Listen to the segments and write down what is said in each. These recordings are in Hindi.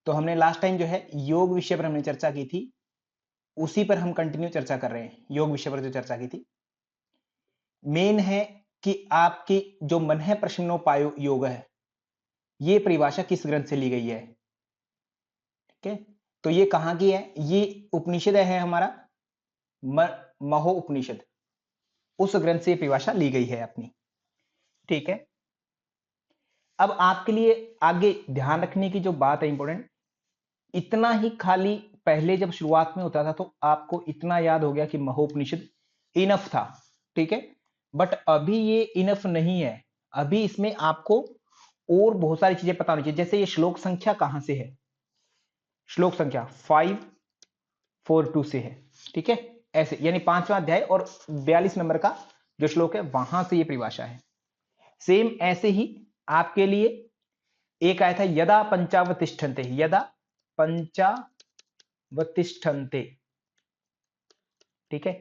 तो हमने लास्ट टाइम जो है योग विषय पर हमने चर्चा की थी, उसी पर हम कंटिन्यू चर्चा कर रहे हैं। योग विषय पर जो चर्चा की थी, मेन है कि आपकी जो मन है प्रश्नोपाय योग है, ये परिभाषा किस ग्रंथ से ली गई है। ठीक है, तो ये कहां की है, ये उपनिषद है हमारा महो उपनिषद, उस ग्रंथ से परिभाषा ली गई है अपनी। ठीक है, अब आपके लिए आगे ध्यान रखने की जो बात है इंपॉर्टेंट, इतना ही खाली पहले जब शुरुआत में होता था तो आपको इतना याद हो गया कि महोपनिषद इनफ था। ठीक है, बट अभी ये इनफ नहीं है, अभी इसमें आपको और बहुत सारी चीजें पता होनी चाहिए। जैसे ये श्लोक संख्या कहां से है, श्लोक संख्या 542 से है। ठीक है, ऐसे यानी 5वां अध्याय और 42 नंबर का जो श्लोक है वहां से ये परिभाषा है। सेम ऐसे ही आपके लिए एक आया था, यदा पंचावतिष्ठन्ते, यदा पंचावतिष्ठन्ते। ठीक है,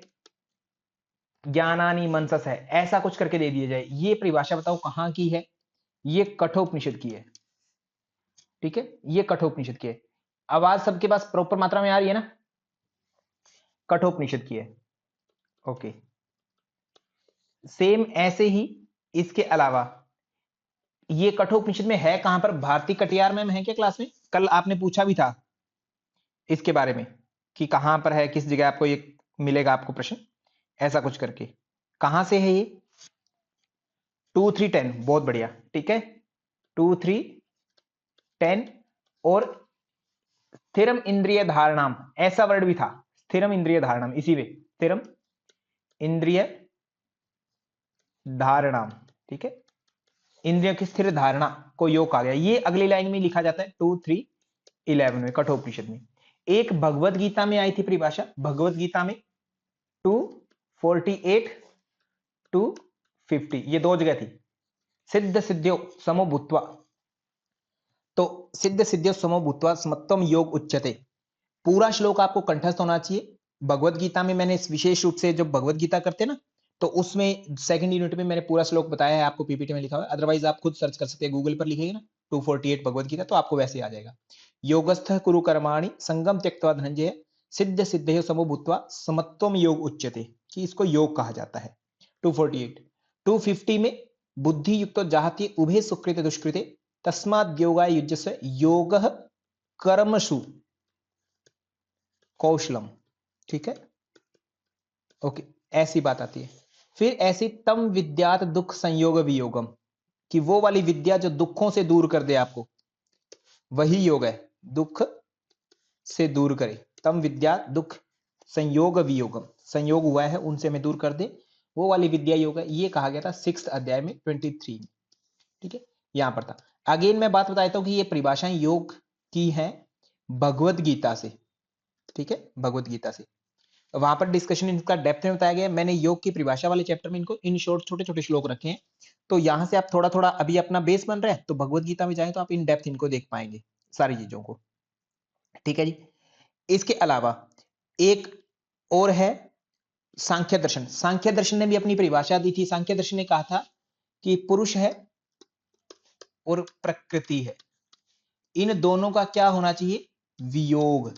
ज्ञानानि मनसस है, ऐसा कुछ करके दे दिया जाए। ये परिभाषा बताओ कहां की है, ये कठोपनिषद की है। ठीक है, ये कठोपनिषद की है। आवाज सबके पास प्रॉपर मात्रा में आ रही है ना, कठोपनिषद की है। ओके, सेम ऐसे ही इसके अलावा ये कठोपनिषद में है कहां पर, भारती कटियार मैम है क्या क्लास में, कल आपने पूछा भी था इसके बारे में कि कहां पर है, किस जगह आपको ये मिलेगा आपको प्रश्न, ऐसा कुछ करके। कहां से है ये, 2 3 10, बहुत बढ़िया। ठीक है, 2 3 10, और स्थिरम इंद्रिय धारणाम, ऐसा वर्ड भी था, स्थिरम इंद्रिय धारणाम, इसी में स्थिरम इंद्रिय धारणाम। ठीक है, इंद्रियों की स्थिर धारणा को योग कहा गया। ये अगली लाइन में लिखा जाता है 2 3 11 में, कठोपनिषद में। एक भगवत गीता में आई थी परिभाषा, भगवत गीता में 248 250, ये दो जगह थी। सिद्ध सिद्ध्यो समो भूत्वा, तो सिद्ध सिद्ध्यो समो भूत्वा समत्वम योग उच्यते, पूरा श्लोक आपको कंठस्थ होना चाहिए। भगवत गीता में मैंने विशेष रूप से जब भगवत गीता करते हैं ना, तो उसमें सेकंड यूनिट में मैंने पूरा श्लोक बताया है, आपको पीपीटी में लिखा हुआ है, अदरवाइज आप खुद सर्च कर सकते हैं, गूगल पर लिखेंगे ना 248 भगवत गीता, तो आपको वैसे आ जाएगा। योगस्थ कुरु कर्माणि संगम त्यक्त्वा धनंजय सिद्ध सिद्धयो समो भूत्वा समत्वम योग उच्यते, कि इसको योग कहा जाता है। 248 250 में बुद्धि युक्त जाहति उभे सुकृत दुष्कृते तस्माद् योगाय युज्यस्य योगः कर्मसु कौशलम। ठीक है, ओके, ऐसी बात आती है। फिर ऐसी तम विद्यात दुख संयोग वियोगम, कि वो वाली विद्या जो दुखों से दूर कर दे आपको, वही योग है, दुख से दूर करे। तम विद्या दुख संयोग वियोगम, संयोग हुआ है उनसे मैं दूर कर दे, वो वाली विद्या योग है। ये कहा गया था 6th अध्याय में 23 में। ठीक है, यहां पर था। अगेन मैं बात बताता हूं कि ये परिभाषाएं योग की है भगवत गीता से। ठीक है, भगवत गीता से, वहां पर डिस्कशन इनका डेप्थ में बताया गया। मैंने योग की परिभाषा वाले चैप्टर में इनको इन शॉर्ट छोटे छोटे श्लोक रखे हैं, तो यहां से आप थोड़ा थोड़ा अभी अपना बेस बन रहा है, तो भगवत गीता में जाए तो आप इन डेप्थ इनको देख पाएंगे सारी चीजों को। ठीक है जी, इसके अलावा एक और है सांख्य दर्शन। सांख्य दर्शन ने भी अपनी परिभाषा दी थी। सांख्य दर्शन ने कहा था कि पुरुष है और प्रकृति है, इन दोनों का क्या होना चाहिए, वियोग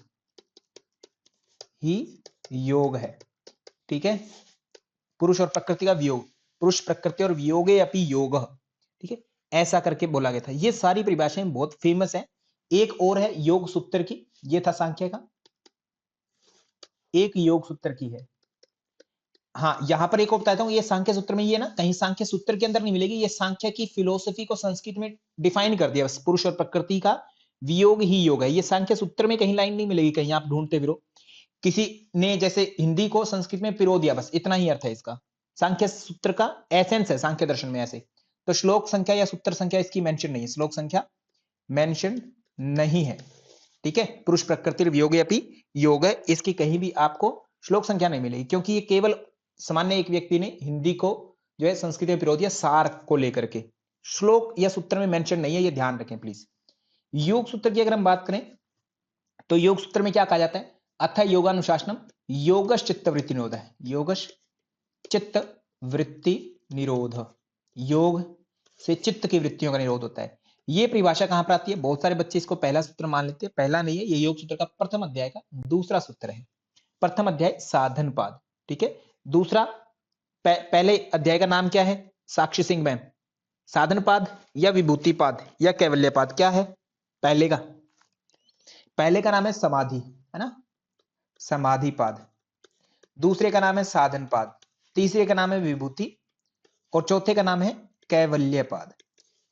ही योग है। ठीक है, पुरुष और प्रकृति का वियोग, पुरुष प्रकृति और वियोगे अपि योग। ठीक है, ऐसा करके बोला गया था। ये सारी परिभाषाएं बहुत फेमस है। एक और है योग सूत्र की, ये था सांख्य का, एक योग सूत्र की है। हाँ, यहां पर एक और बताता हूं, ये सांख्य सूत्र में, ये ना कहीं सांख्य सूत्र के अंदर नहीं मिलेगी, ये सांख्य की फिलोसफी को संस्कृत में डिफाइन कर दिया बस, पुरुष और प्रकृति का वियोग ही योग है। ये सांख्य सूत्र में कहीं लाइन नहीं मिलेगी, कहीं आप ढूंढते फिरो, किसी ने जैसे हिंदी को संस्कृत में पिरो दिया, बस इतना ही अर्थ है इसका। सांख्य सूत्र का एसेंस है सांख्य दर्शन में ऐसे। तो श्लोक संख्या या सूत्र संख्या इसकी मेंशन नहीं है, श्लोक संख्या मेंशन नहीं है। ठीक है, पुरुष प्रकृति वियोगे अपि योग है, इसकी कहीं भी आपको श्लोक संख्या नहीं मिलेगी, क्योंकि ये केवल सामान्य एक व्यक्ति ने हिंदी को जो है संस्कृत में पिरो दिया सार को लेकर के, श्लोक या सूत्र में मेंशन नहीं है, ये ध्यान रखें प्लीज। योग सूत्र की अगर हम बात करें, तो योग सूत्र में क्या कहा जाता है, अथ योगानुशासनम योगश चित्त वृत्ति निरोध है, योगश चित्त वृत्ति निरोध, योग से चित्त की वृत्तियों का निरोध होता है। ये परिभाषा कहां पर आती है? बहुत सारे बच्चे इसको पहला सूत्र मान लेते हैं, पहला नहीं है, ये योग सूत्र का प्रथम अध्याय का दूसरा सूत्र है। प्रथम अध्याय साधनपाद, ठीक है। दूसरा पहले अध्याय का नाम क्या है? साक्षी सिंह मैम, साधनपाद या विभूतिपाद या कैवल्यपाद, क्या है पहले का? पहले का नाम है समाधि, है ना, समाधिपाद। दूसरे का नाम है साधनपाद, तीसरे का नाम है विभूति, और चौथे का नाम है कैवल्यपाद।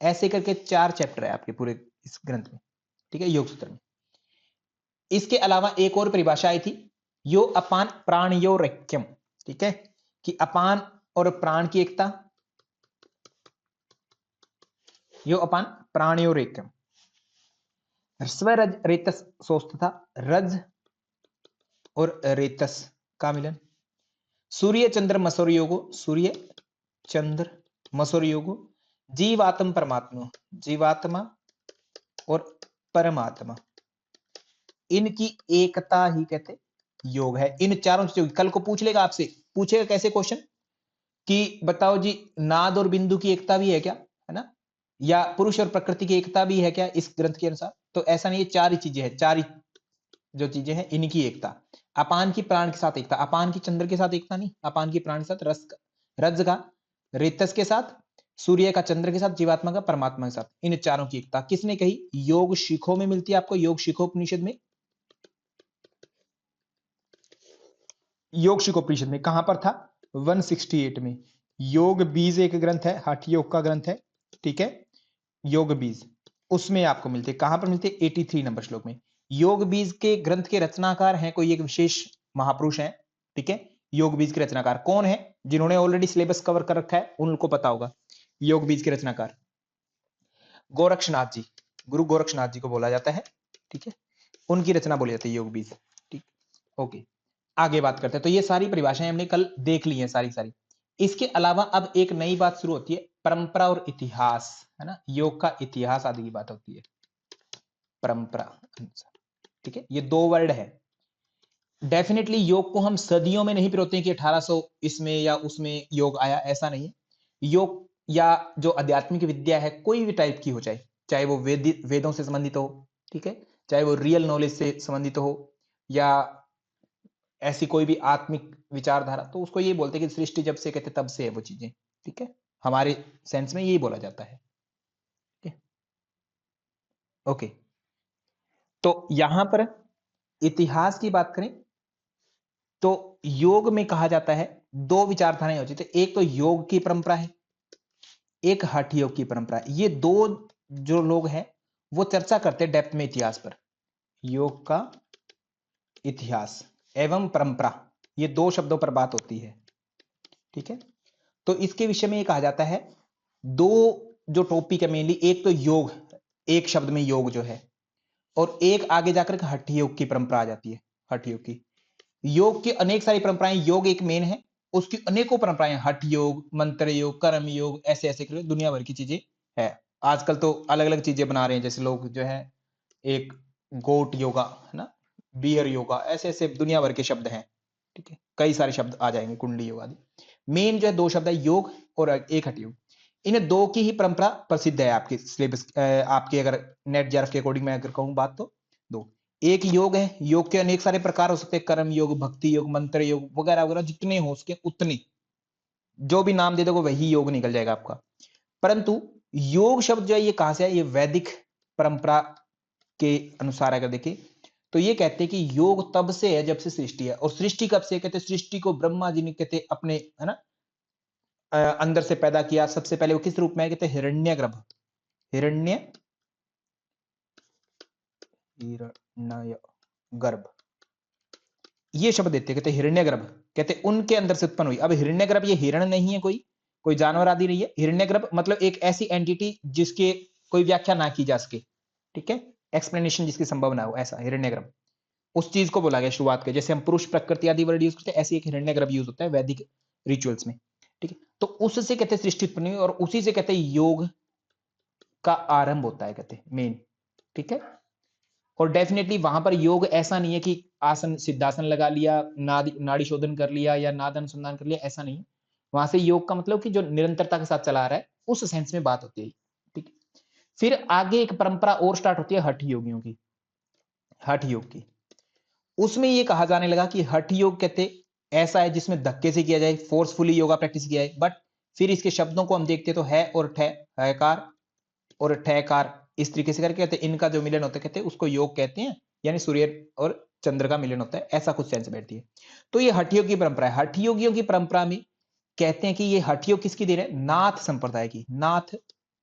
ऐसे करके 4 चैप्टर है आपके पूरे इस ग्रंथ में, ठीक है, योग सूत्र में। इसके अलावा एक और परिभाषा आई थी, यो अपान प्राणयोरैक्यम, ठीक है, कि अपान और प्राण की एकता, यो अपान प्राणयोरैक्यम। स्वरज रेतस सोच था, रज और रेतस का मिलन। सूर्य चंद्र मसूर योगो, सूर्य चंद्र मसूर योगो। जीवात्म परमात्मा, जीवात्मा और परमात्मा, इनकी एकता ही कहते योग है। इन चारों चीजों, कल को पूछ लेगा आपसे, पूछेगा कैसे क्वेश्चन कि बताओ जी नाद और बिंदु की एकता भी है क्या, है ना, या पुरुष और प्रकृति की एकता भी है क्या इस ग्रंथ के अनुसार? तो ऐसा नहीं है, 4 ही चीजें हैं, 4 ही जो चीजें हैं इनकी एकता। अपान की प्राण के साथ एकता, अपान की चंद्र के साथ एकता नहीं, अपान की प्राण के साथ, रज का रेतस के साथ, सूर्य का चंद्र के साथ, जीवात्मा का परमात्मा के साथ, इन चारों की एकता किसने कही? योग शिखों में मिलती है आपको, योग शिखोपनिषद में, योग शिखोपनिषद में। कहां पर था? 168 में। योग बीज एक ग्रंथ है, हठ योग का ग्रंथ है, ठीक है, योग बीज, उसमें आपको मिलते हैं। कहां पर मिलते हैं? 83 नंबर श्लोक में। योग बीज के ग्रंथ के रचनाकार हैं कोई एक विशेष महापुरुष हैं, ठीक है। योग बीज के रचनाकार कौन है? जिन्होंने ऑलरेडी सिलेबस कवर कर रखा है उनको पता होगा। योग बीज के रचनाकार गोरक्षनाथ जी, गुरु गोरक्षनाथ जी को बोला जाता है, ठीक है, उनकी रचना बोली जाती है योग बीज, ठीक। ओके, आगे बात करते हैं। तो ये सारी परिभाषाएं हमने कल देख ली हैं सारी सारी। इसके अलावा अब एक नई बात शुरू होती है, परंपरा और इतिहास, है ना, योग का इतिहास आदि की बात होती है, परंपरा, ठीक है। ये 2 वर्ड है। डेफिनेटली योग को हम सदियों में नहीं पिरोते हैं कि 1800 इसमें या उसमें योग आया, ऐसा नहीं है। योग या जो आध्यात्मिक विद्या है कोई भी टाइप की हो, चाहे वो वेदों से संबंधित हो, ठीक है, चाहे वो रियल नॉलेज से संबंधित हो, या ऐसी कोई भी आत्मिक विचारधारा, तो उसको ये बोलते हैं कि सृष्टि जब से कहते तब से है वो चीजें, ठीक है, हमारे सेंस में यही बोला जाता है, ठीक है। ओके, तो यहां पर इतिहास की बात करें तो योग में कहा जाता है 2 विचारधाराएं होती थी, एक तो योग की परंपरा है, एक हठ योग की परंपरा है। ये 2 जो लोग हैं वो चर्चा करते हैं डेप्थ में इतिहास पर, योग का इतिहास एवं परंपरा, ये 2 शब्दों पर बात होती है, ठीक है। तो इसके विषय में ये कहा जाता है 2 जो टॉपिक है मेनली, एक तो योग, एक शब्द में योग जो है, और एक आगे जाकर हठ योग की परंपरा आ जाती है, हठ योग की। योग की अनेक सारी परंपराएं, योग एक मेन है, उसकी अनेकों परंपराएं, हठ योग, मंत्र योग, कर्म योग, ऐसे ऐसे करके दुनिया भर की चीजें है। आजकल तो अलग अलग चीजें बना रहे हैं, जैसे लोग जो है एक गोट योगा, है ना, बियर योगा, ऐसे ऐसे दुनिया भर के शब्द हैं, ठीक है, कई सारे शब्द आ जाएंगे, कुंडली योग आदि। मेन जो है 2 शब्द है, योग और एक हठ योग। इन 2 की ही परंपरा प्रसिद्ध है आपके सिलेबस, आपके अगर नेट जेआरएफ के अकॉर्डिंग मैं अगर कहूं बात तो 2। एक योग है, योग के अनेक सारे प्रकार हो सकते हैं, कर्म योग, भक्ति योग, मंत्र योग वगैरह वगैरह, जितने हो सके उतने, जो भी नाम दे दोगे वही योग निकल जाएगा आपका। परंतु योग शब्द जो है ये कहां से है? ये वैदिक परंपरा के अनुसार अगर देखें तो ये कहते हैं कि योग तब से है जब से सृष्टि है। और सृष्टि कब से? कहते सृष्टि को ब्रह्मा जी ने कहते अपने, है ना, अंदर से पैदा किया। सबसे पहले वो किस रूप में है? कहते हिरण्यगर्भ, हिरण्य गर्भ, ये शब्द देते, कहते हिरण्यगर्भ, कहते उनके अंदर से उत्पन्न हुई। अब हिरण्यगर्भ ये हिरण नहीं है, कोई जानवर आदि नहीं है। हिरण्यगर्भ मतलब एक ऐसी एंटिटी जिसके कोई व्याख्या ना की जा सके, ठीक है, एक्सप्लेनेशन जिसकी संभावना हो, ऐसा हिरण्यगर्भ। उस चीज को बोला गया शुरुआत के, जैसे हम पुरुष प्रकृति आदि वर्ड यूज करते हैं, ऐसी एक हिरण्यगर्भ यूज होता है वैदिक रिचुअल्स में, ठीक है। तो उससे कहते सृष्टि उत्पन्न हुई, और उसी से कहते योग का आरंभ होता है, कहते मेन, ठीक है। और डेफिनेटली वहां पर योग ऐसा नहीं है कि आसन सिद्धासन लगा लिया, नाड़ी शोधन कर लिया या नाद अनुसंधान कर लिया, ऐसा नहीं। वहां से योग का मतलब कि जो निरंतरता के साथ चला रहा है, उस सेंस में बात होती है, ठीक है। फिर आगे एक परंपरा और स्टार्ट होती है हठ योगियों की, हठ योग की। उसमें ये कहा जाने लगा कि हठ योग कहते ऐसा है जिसमें धक्के से किया जाए, फोर्सफुली योगा प्रैक्टिस किया जाए, बट फिर इसके शब्दों को हम देखते तो है और ठे, हैकार और ठहकार, इस तरीके से करके कहते हैं इनका जो मिलन होता है कहते हैं उसको योग कहते हैं, यानी सूर्य और चंद्र का मिलन होता है, ऐसा कुछ सेंस बैठती है। तो ये हठ योग की परंपरा है। हठ योगियों की परंपरा में कहते हैं कि ये हठ योग किसकी देन है? नाथ संप्रदाय की। नाथ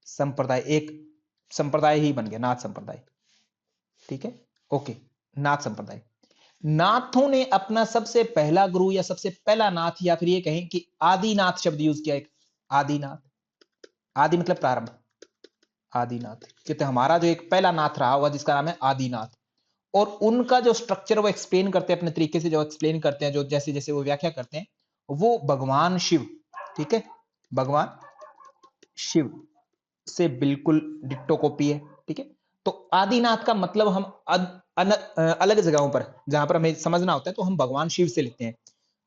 संप्रदाय एक संप्रदाय ही बन गया, नाथ संप्रदाय। ठीक है, ओके, नाथ संप्रदाय। नाथों ने अपना सबसे पहला गुरु या सबसे पहला नाथ, या फिर ये कहें कि आदिनाथ शब्द यूज किया। एक आदिनाथ, आदि मतलब प्रारंभ, आदिनाथ कहते हमारा जो एक पहला नाथ रहा हुआ जिसका नाम है आदिनाथ। और उनका जो स्ट्रक्चर वो एक्सप्लेन करते हैं अपने तरीके से, जो एक्सप्लेन करते हैं, जो जैसे जैसे वो व्याख्या करते हैं, वो भगवान शिव, ठीक है, भगवान शिव से बिल्कुल डिट्टो कॉपी है। ठीक है, तो आदिनाथ का मतलब हम अलग जगहों पर जहां पर हमें समझना होता है तो हम भगवान शिव से लेते हैं।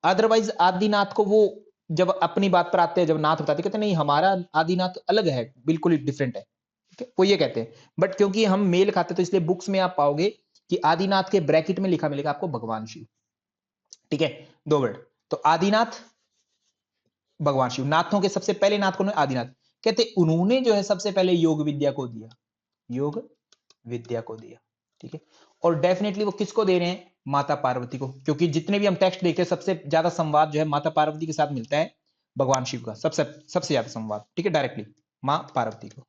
अदरवाइज आदिनाथ को वो जब अपनी बात पर आते हैं, जब नाथ बताते कहते नहीं हमारा आदिनाथ अलग है, बिल्कुल ही डिफरेंट है। ठीक है, वो ये कहते हैं, बट क्योंकि हम मेल खाते तो इसलिए बुक्स में आप पाओगे कि आदिनाथ के ब्रैकेट में लिखा मिलेगा आपको भगवान शिव। ठीक है, दो वर्ड, तो आदिनाथ भगवान शिव। नाथों के सबसे पहले नाथ कौन है? आदिनाथ। कहते उन्होंने जो है सबसे पहले योग विद्या को दिया, योग विद्या को दिया। ठीक है, और डेफिनेटली वो किसको दे रहे हैं? माता पार्वती को, क्योंकि जितने भी हम टेक्स्ट देखते हैं सबसे ज्यादा संवाद जो है माता पार्वती के साथ मिलता है भगवान शिव का, सबसे सबसे ज्यादा संवाद। ठीक है, डायरेक्टली मां पार्वती को।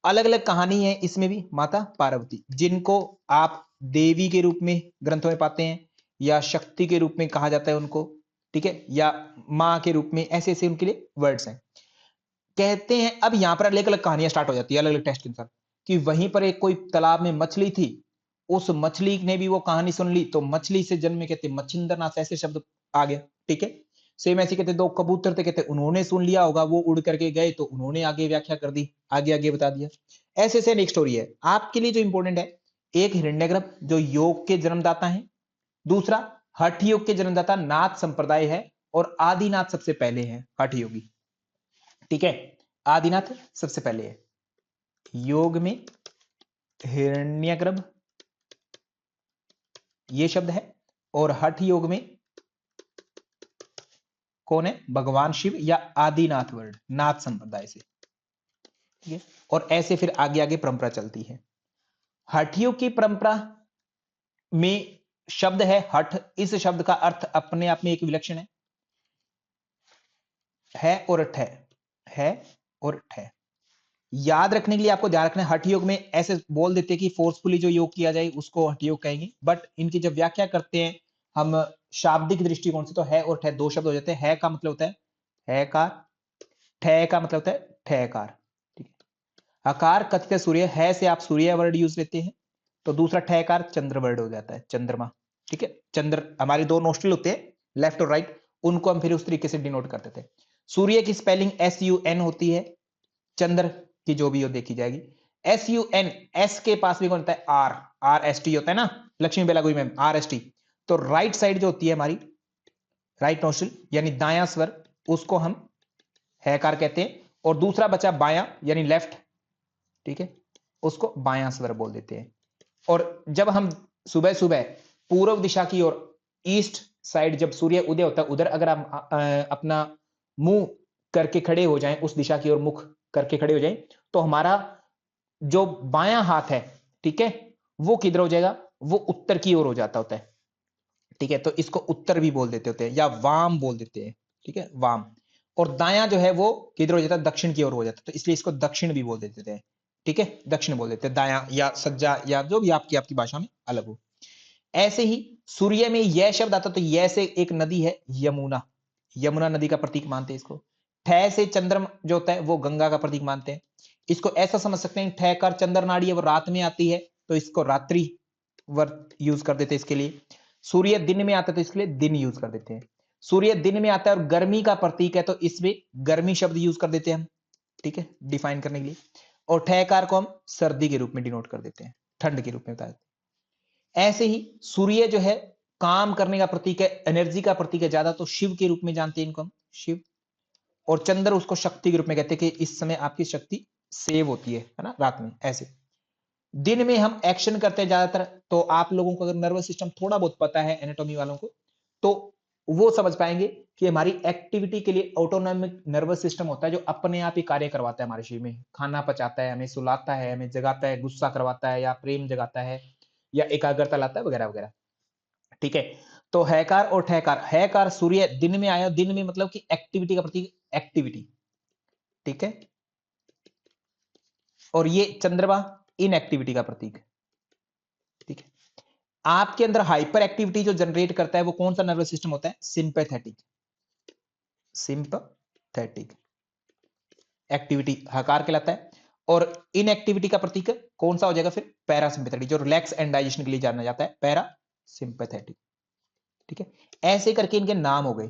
अलग अलग कहानी है इसमें भी, माता पार्वती जिनको आप देवी के रूप में ग्रंथों में पाते हैं, या शक्ति के रूप में कहा जाता है उनको। ठीक है, या मां के रूप में, ऐसे ऐसे उनके लिए वर्ड्स हैं। कहते हैं अब यहां पर अलग अलग कहानियां स्टार्ट हो जाती है, अलग अलग टेस्ट के अनुसार, कि वहीं पर एक कोई तालाब में मछली थी, उस मछली ने भी वो कहानी सुन ली, तो मछली से जन्म में कहते मच्छिंद्र नाथ, ऐसे शब्द आ गया। ठीक है, सेम ऐसे कहते दो कबूतर थे, कहते उन्होंने सुन लिया होगा, वो उड़ करके गए तो उन्होंने आगे व्याख्या कर दी, आगे आगे बता दिया। ऐसे ऐसे एक स्टोरी है आपके लिए जो इंपॉर्टेंट है। एक हिरण्यगर्भ जो योग के जन्मदाता है, दूसरा हठ योग के जन्मदाता नाथ संप्रदाय है, और आदिनाथ सबसे पहले है हठ योगी। ठीक है, आदिनाथ सबसे पहले है। योग में हिरण्यगर्भ ये शब्द है, और हठ योग में कौन है? भगवान शिव या आदिनाथ वर्ड, नाथ संप्रदाय से। ठीक है, और ऐसे फिर आगे आगे परंपरा चलती है। हठ योग की परंपरा में शब्द है हठ, इस शब्द का अर्थ अपने आप में एक विलक्षण है और ठह, है और ठह। याद रखने के लिए आपको ध्यान रखना है, हठ योग में ऐसे बोल देते हैं कि फोर्सफुली जो योग किया जाए उसको हठ योग कहेंगे, बट इनकी जब व्याख्या करते हैं हम शाब्दिक दृष्टिकोण से, तो है और ठह दो शब्द हो जाते हैं। है का मतलब होता है है कार, ठह का मतलब होता है ठहकार। ठीक है, हकार कथित सूर्य, है से आप सूर्य वर्ड यूज लेते हैं, तो दूसरा ठहकार चंद्र वर्ड हो जाता है, चंद्रमा। ठीक है, चंद्र हमारे दो नोस्ट्रिल होते हैं लेफ्ट और राइट, उनको हम फिर उस तरीके से डिनोट करते थे। सूर्य की स्पेलिंग SUN होती है, चंद्र की जो भी हो देखी जाएगी SUN, एस के पास भी कौन होता है? RST होता है ना, लक्ष्मी बेलागुई मैम, RST। तो राइट साइड जो होती है हमारी, राइट नोस्ट्रिल यानी दायां स्वर, उसको हम हैकार कहते हैं, और दूसरा बचा बायां यानी लेफ्ट, ठीक है, उसको बायां स्वर बोल देते हैं। और जब हम सुबह सुबह पूर्व दिशा की ओर, ईस्ट साइड जब सूर्य उदय होता है, उधर अगर हम अपना मुंह करके खड़े हो जाएं, उस दिशा की ओर मुख करके खड़े हो जाएं, तो हमारा जो बायां हाथ है, ठीक है, वो किधर हो जाएगा? वो उत्तर की ओर हो जाता होता है। ठीक है, तो इसको उत्तर भी बोल देते होते हैं, या वाम बोल देते हैं। ठीक है, वाम। और दायां जो है वो किधर हो जाता है? दक्षिण की ओर हो जाता है, तो इसलिए इसको दक्षिण भी बोल देते थे। ठीक है, दक्षिण बोल देते हैं, दायां या सज्जा या जो भी आपकी आपकी भाषा में अलग हो। ऐसे ही सूर्य में यह शब्द आता, तो यह से एक नदी है यमुना, यमुना नदी का प्रतीक मानते हैं इसको। ठह से चंद्र जो होता है वो गंगा का प्रतीक मानते हैं। इसको ऐसा समझ सकते हैं, ठह कर चंद्र नाड़ी है वो रात में आती है, तो इसको रात्रि वर्त यूज कर देते हैं इसके लिए। सूर्य दिन में आता है तो इसके लिए दिन यूज कर देते हैं। सूर्य दिन में आता है और गर्मी का प्रतीक है, तो इसमें गर्मी शब्द यूज कर देते हैं हम। ठीक है, डिफाइन करने के लिए। और ठहकार को हम सर्दी के रूप में डिनोट कर देते हैं, ठंड के रूप में बता देते हैं। ऐसे ही सूर्य जो है काम करने का प्रतीक है, एनर्जी का प्रतीक है ज्यादा, तो शिव के रूप में जानते हैं इनको हम, शिव। और चंद्र उसको शक्ति के रूप में कहते हैं कि इस समय आपकी शक्ति सेव होती है ना, रात में ऐसे। दिन में हम एक्शन करते हैं ज्यादातर, तो आप लोगों को अगर नर्वस सिस्टम थोड़ा बहुत पता है एनाटॉमी वालों को, तो वो समझ पाएंगे कि हमारी एक्टिविटी के लिए ऑटोनॉमिक नर्वस सिस्टम होता है जो अपने आप ही कार्य करवाता है हमारे शरीर में, खाना पचाता है, हमें सुलाता है, हमें जगाता है, गुस्सा करवाता है या प्रेम जगाता है या एकाग्रता लाता है वगैरह वगैरह। ठीक है, तो हैकार और ठहकार, हैकार सूर्य दिन में आया, दिन में मतलब कि एक्टिविटी का प्रतीक, एक्टिविटी। ठीक है, और ये चंद्रमा इनएक्टिविटी का प्रतीक। ठीक है, आपके अंदर हाइपर एक्टिविटी जो जनरेट करता है वो कौन सा नर्वस सिस्टम होता है? सिंपैथेटिक। सिंपैथेटिक एक्टिविटी हकार कहलाता है। और इनएक्टिविटी का प्रतीक कौन सा हो जाएगा फिर? पैरासिम्पैथेटिक, जो रिलैक्स एंड डाइजेशन के लिए जाना जाता है, पैरासिम्पैथेटिक। ठीक है, ऐसे करके इनके नाम हो गए।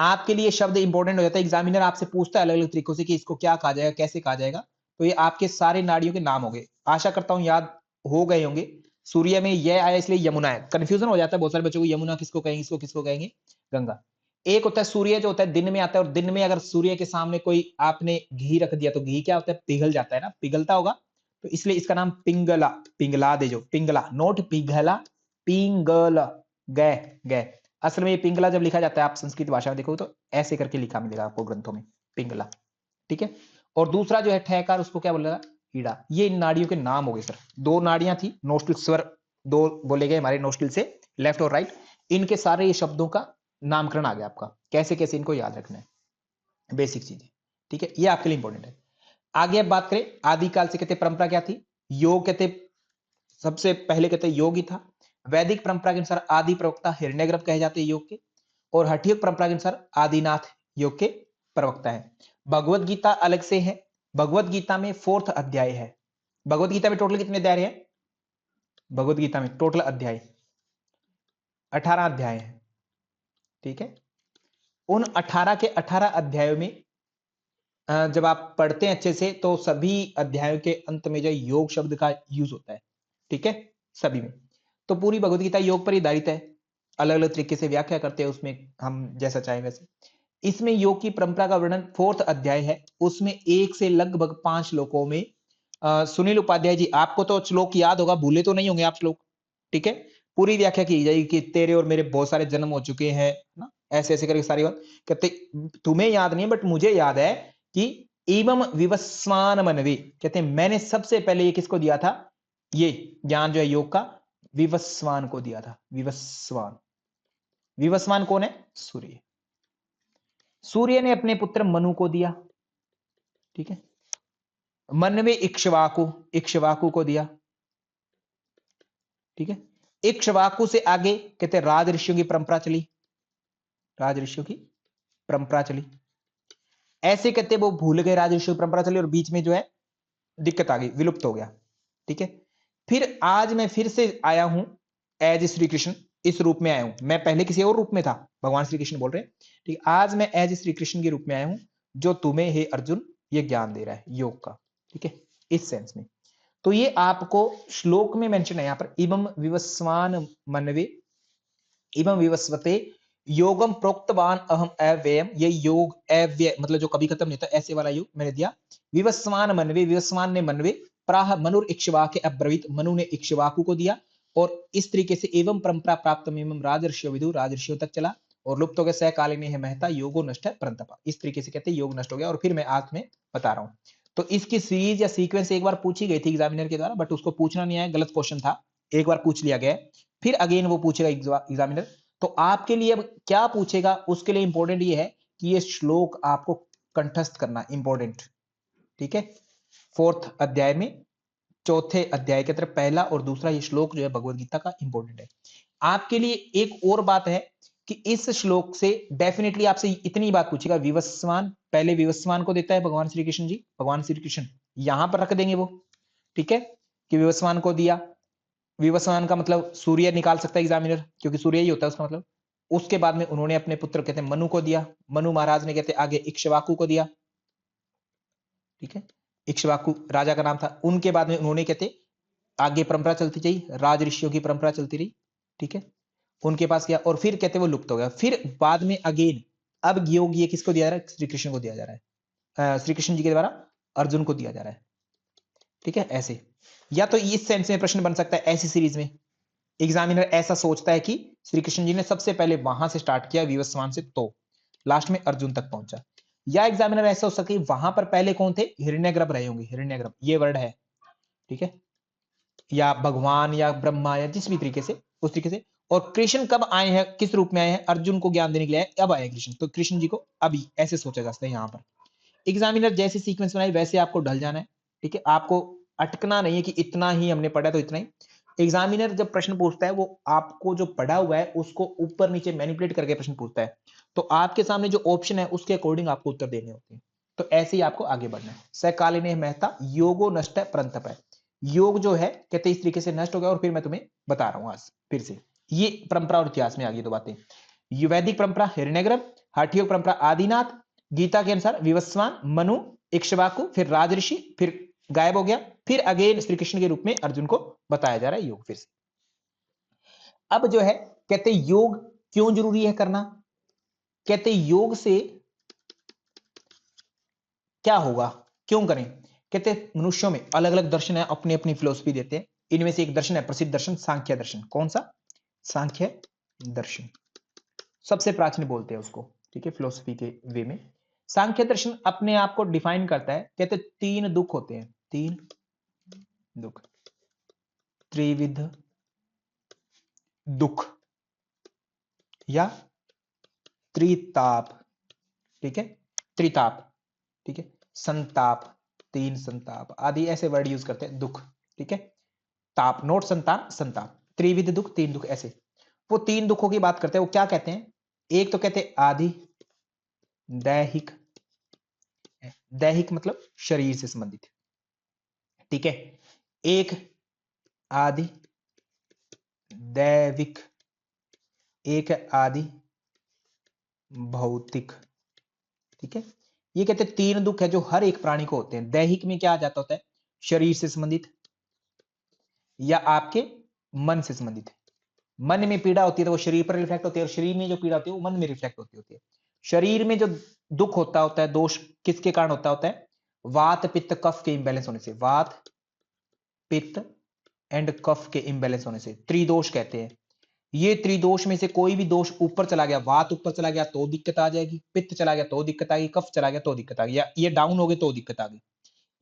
आपके लिए शब्द इंपॉर्टेंट हो जाता है, एग्जामिनर आपसे पूछता है अलग अलग तरीकों से कि इसको क्या कहा जाएगा, कैसे कहा जाएगा, तो ये आपके सारे नाड़ियों के नाम हो गए। आशा करता हूं याद हो गए होंगे। सूर्य में यह आया इसलिए यमुना है, कंफ्यूजन हो जाता है बहुत सारे बच्चों को, यमुना किसको कहेंगे, इसको किसको कहेंगे, गंगा। एक होता है सूर्य जो होता है दिन में आता है, और दिन में अगर सूर्य के सामने कोई आपने घी रख दिया तो घी क्या होता है? पिघल जाता है ना, पिघलता होगा, तो इसलिए इसका नाम पिंगला, पिंगला दे, जो पिंगला, नोट पिघला, पिंगल, गए गए। असल में ये पिंगला जब लिखा जाता है, आप संस्कृत भाषा में देखोगे तो ऐसे करके लिखा मिलेगा आपको ग्रंथों में, पिंगला। ठीक है, और दूसरा जो है ठहकार, उसको क्या बोलेगा? ईड़ा। ये इन नाड़ियों के नाम हो गए सर। दो नाड़ियां थी, नोस्ट्रिल स्वर दो बोले गए हमारे नोस्ट्रिल से, लेफ्ट और राइट, इनके सारे ये शब्दों का नामकरण आ गया आपका, कैसे कैसे इनको याद रखना है, बेसिक चीजें। ठीक है, ये आपके लिए इंपॉर्टेंट है। आगे अब बात करें, आदिकाल से कहते परंपरा क्या थी? योग कहते, सबसे पहले कहते योग ही था। वैदिक परंपरा के अनुसार आदि प्रवक्ता हिरण्यगर्भ कहे जाते हैं योग के, और हठयोग परंपरा के अनुसार आदिनाथ योग के प्रवक्ता है। भगवत गीता अलग से है, भगवत गीता में 4th अध्याय है। भगवत गीता में टोटल कितने अध्याय हैं? भगवत गीता में टोटल अध्याय 18 अध्याय है। ठीक है, उन 18 के 18 अध्यायों में जब आप पढ़ते हैं अच्छे से तो सभी अध्यायों के अंत में जो योग शब्द का यूज होता है। ठीक है, सभी में। तो पूरी भगवत गीता योग पर ही आधारित है, अलग अलग तरीके से व्याख्या करते हैं उसमें, हम जैसा चाहें वैसे। इसमें योग की परंपरा का वर्णन 4th अध्याय है, उसमें 1 से लगभग 5 श्लोकों में सुनील उपाध्याय जी, आपको तो श्लोक याद होगा, भूले तो नहीं होंगे आप श्लोक। ठीक है, पूरी व्याख्या की जाएगी कि तेरे और मेरे बहुत सारे जन्म हो चुके हैं ना, ऐसे ऐसे करके सारी बात कहते। तुम्हें याद नहीं है बट मुझे याद है कि एवं विवस्वान मनवे, कहते हैं मैंने सबसे पहले ये किसको दिया था? ये ज्ञान जो है योग का विवस्वान को दिया था। विवस्वान, विवस्वान कौन है? सूर्य। सूर्य ने अपने पुत्र मनु को दिया। ठीक है, मनवे इक्ष्वाकु, इक्ष्वाकु को दिया। ठीक है, इक्ष्वाकु से आगे कहते राज ऋषियों की परंपरा चली, राज ऋषियों की परंपरा चली। ऐसे कहते वो भूल गए, राज ऋषियों की परंपरा चली और बीच में जो है दिक्कत आ गई, विलुप्त हो गया। ठीक है, फिर आज मैं फिर से आया हूं एज श्री कृष्ण, इस रूप में आया हूं। मैं पहले किसी और रूप में था, भगवान श्री कृष्ण बोल रहे हैं। ठीक, आज मैं एज श्री कृष्ण के रूप में आया हूं, जो तुम्हें हे अर्जुन ये ज्ञान दे रहा है योग का। ठीक है, इस सेंस में। तो ये आपको श्लोक में मेंशन है यहां पर, इमं विवस्वान मनवे इमं विवस्वते योगम प्रोक्तवान अहम अव्ययम, ये योग अव्यय मतलब जो कभी खत्म नहीं होता, ऐसे वाला योग मैंने दिया। विवस्वान मनवे, विवस्वान ने मनवे, प्राह मनुर इक्ष्वाके अब्रवीत, मनु ने इक्ष्वाकु को दिया। और इस तरीके से एवं परंपरा प्राप्त एवं राजर्षियो विदु, राजर्षियों तक चला और लुप्त हो गया। सकालीन है महता योगो नष्ट है परंतपा, इस तरीके से कहते हैं योग नष्ट हो गया। और फिर मैं आज में बता रहा हूं, तो इसकी सीरीज या सीक्वेंस एक बार पूछी गई थी एग्जामिनर के द्वारा, बट उसको पूछना नहीं आया, गलत क्वेश्चन था, एक बार पूछ लिया गया, फिर अगेन वो पूछेगा एग्जामिनर। तो आपके लिए अब क्या पूछेगा, उसके लिए इंपॉर्टेंट ये है कि ये श्लोक आपको कंठस्थ करना इंपॉर्टेंट। ठीक है, 4th अध्याय में 4थे अध्याय के तरफ पहला और दूसरा ये श्लोक जो है भगवत गीता का इंपॉर्टेंट है। आपके लिए एक और बात है कि इस श्लोक से डेफिनेटली आपसे इतनी बात पूछेगा, विवस्वान, पहले विवस्वान को देता है भगवान श्री कृष्ण जी, भगवान श्री कृष्ण यहां पर रख देंगे वो। ठीक है, कि विवस्वान को दिया, विवस्वान का मतलब सूर्य निकाल सकता है एग्जामिनर, क्योंकि सूर्य ही होता है उसका मतलब। उसके बाद में उन्होंने अपने पुत्र कहते हैं मनु को दिया, मनु महाराज ने कहते आगे इक्ष्वाकु को दिया। ठीक है, इक्ष्वाकु राजा का नाम था। उनके बाद में उन्होंने कहते आगे परंपरा चलती रही, राज ऋषियों की परंपरा चलती रही। ठीक है, उनके पास गया और फिर कहते वो लुप्त हो गया। फिर बाद में अगेन अब योग ये किसको दिया जा रहा है? श्री कृष्ण को दिया जा रहा है, श्री कृष्ण जी के द्वारा अर्जुन को दिया जा रहा है। ठीक है, ऐसे। या तो इस सेंस में प्रश्न बन सकता है, ऐसी सीरीज में एग्जामिनर ऐसा सोचता है कि श्री कृष्ण जी ने सबसे पहले वहां से स्टार्ट किया विवस्वान से, तो लास्ट में अर्जुन तक पहुंचा। या एग्जामिनर ऐसा हो सकता है वहां पर पहले कौन थे, हिरण्यगर्भ रहे होंगे, हिरण्यगर्भ ये वर्ड है, ठीक है, या भगवान या ब्रह्मा या जिस भी तरीके से, उस तरीके से। और कृष्ण कब आए हैं, किस रूप में आए हैं, अर्जुन को ज्ञान देने के लिए आए, अब आए कृष्ण, तो कृष्ण जी को अभी ऐसे सोचा जा सकता है। यहाँ पर एग्जामिनर जैसे सीक्वेंस बनाए वैसे आपको ढल जाना है, ठीक है, आपको अटकना नहीं है कि इतना ही हमने पढ़ा तो इतना ही। एग्जामिनर जब प्रश्न पूछता है वो आपको जो पढ़ा हुआ है उसको ऊपर नीचे मैनिपुलेट करके प्रश्न पूछता है, तो आपके सामने जो ऑप्शन है उसके अकॉर्डिंग आपको उत्तर देने होते हैं। तो ऐसे ही आपको आगे बढ़ना है। सकालिने मेहता योगो नष्ट परंतप है, योग जो है कहते इस तरीके से नष्ट हो गया, और फिर मैं तुम्हें बता रहा हूं आज फिर से। ये परंपरा और इतिहास में आ गई दो बातें। वैदिक परंपरा हिरण्यगर्भ, हठयोग परंपरा आदिनाथ, गीता के अनुसार विवस्वान, मनु, इक्ष्वाकु, फिर राजऋषि, फिर गायब हो गया, फिर अगेन श्री कृष्ण के रूप में अर्जुन को बताया जा रहा है योग फिर से। अब जो है कहते योग क्यों जरूरी है करना, कहते योग से क्या होगा, क्यों करें, कहते मनुष्यों में अलग अलग दर्शन है, अपनी अपनी फिलोसफी देते हैं। इनमें से एक दर्शन है प्रसिद्ध दर्शन सांख्य दर्शन। कौन सा, सांख्य दर्शन सबसे प्राचीन बोलते हैं उसको, ठीक है, फिलोसफी के वे में। सांख्य दर्शन अपने आप को डिफाइन करता है, कहते तीन दुख होते हैं, तीन दुख, त्रिविध दुख या त्रिताप, ठीक है, त्रिताप, ठीक है, संताप, तीन संताप आदि ऐसे वर्ड यूज करते हैं, दुख, ठीक है, ताप नोट संताप, संताप, त्रिविध दुख, तीन दुख ऐसे। वो तीन दुखों की बात करते हैं, वो क्या कहते हैं, एक तो कहते हैं आदि दैहिक, दैहिक मतलब शरीर से संबंधित, ठीक है, एक आदि दैविक, एक आदि भौतिक, ठीक है। ये कहते हैं तीन दुख है जो हर एक प्राणी को होते हैं। दैहिक में क्या आ जाता होता है, शरीर से संबंधित या आपके मन से संबंधित। मन में पीड़ा होती है तो वो शरीर पर रिफ्लेक्ट होती है, और शरीर में जो पीड़ा होती है वो मन में रिफ्लेक्ट होती है। शरीर में जो दुख होता है, दोष किसके कारण होता है, वात पित्त कफ के इंबैलेंस होने से, वात पित्त एंड कफ के इंबैलेंस होने से, त्रिदोष कहते हैं। ये त्रिदोष में से कोई भी दोष ऊपर चला गया, वात ऊपर चला गया तो दिक्कत आ जाएगी, पित्त चला गया तो दिक्कत आ गई, कफ चला गया तो दिक्कत आ गई, या ये डाउन हो गए तो दिक्कत आ गई।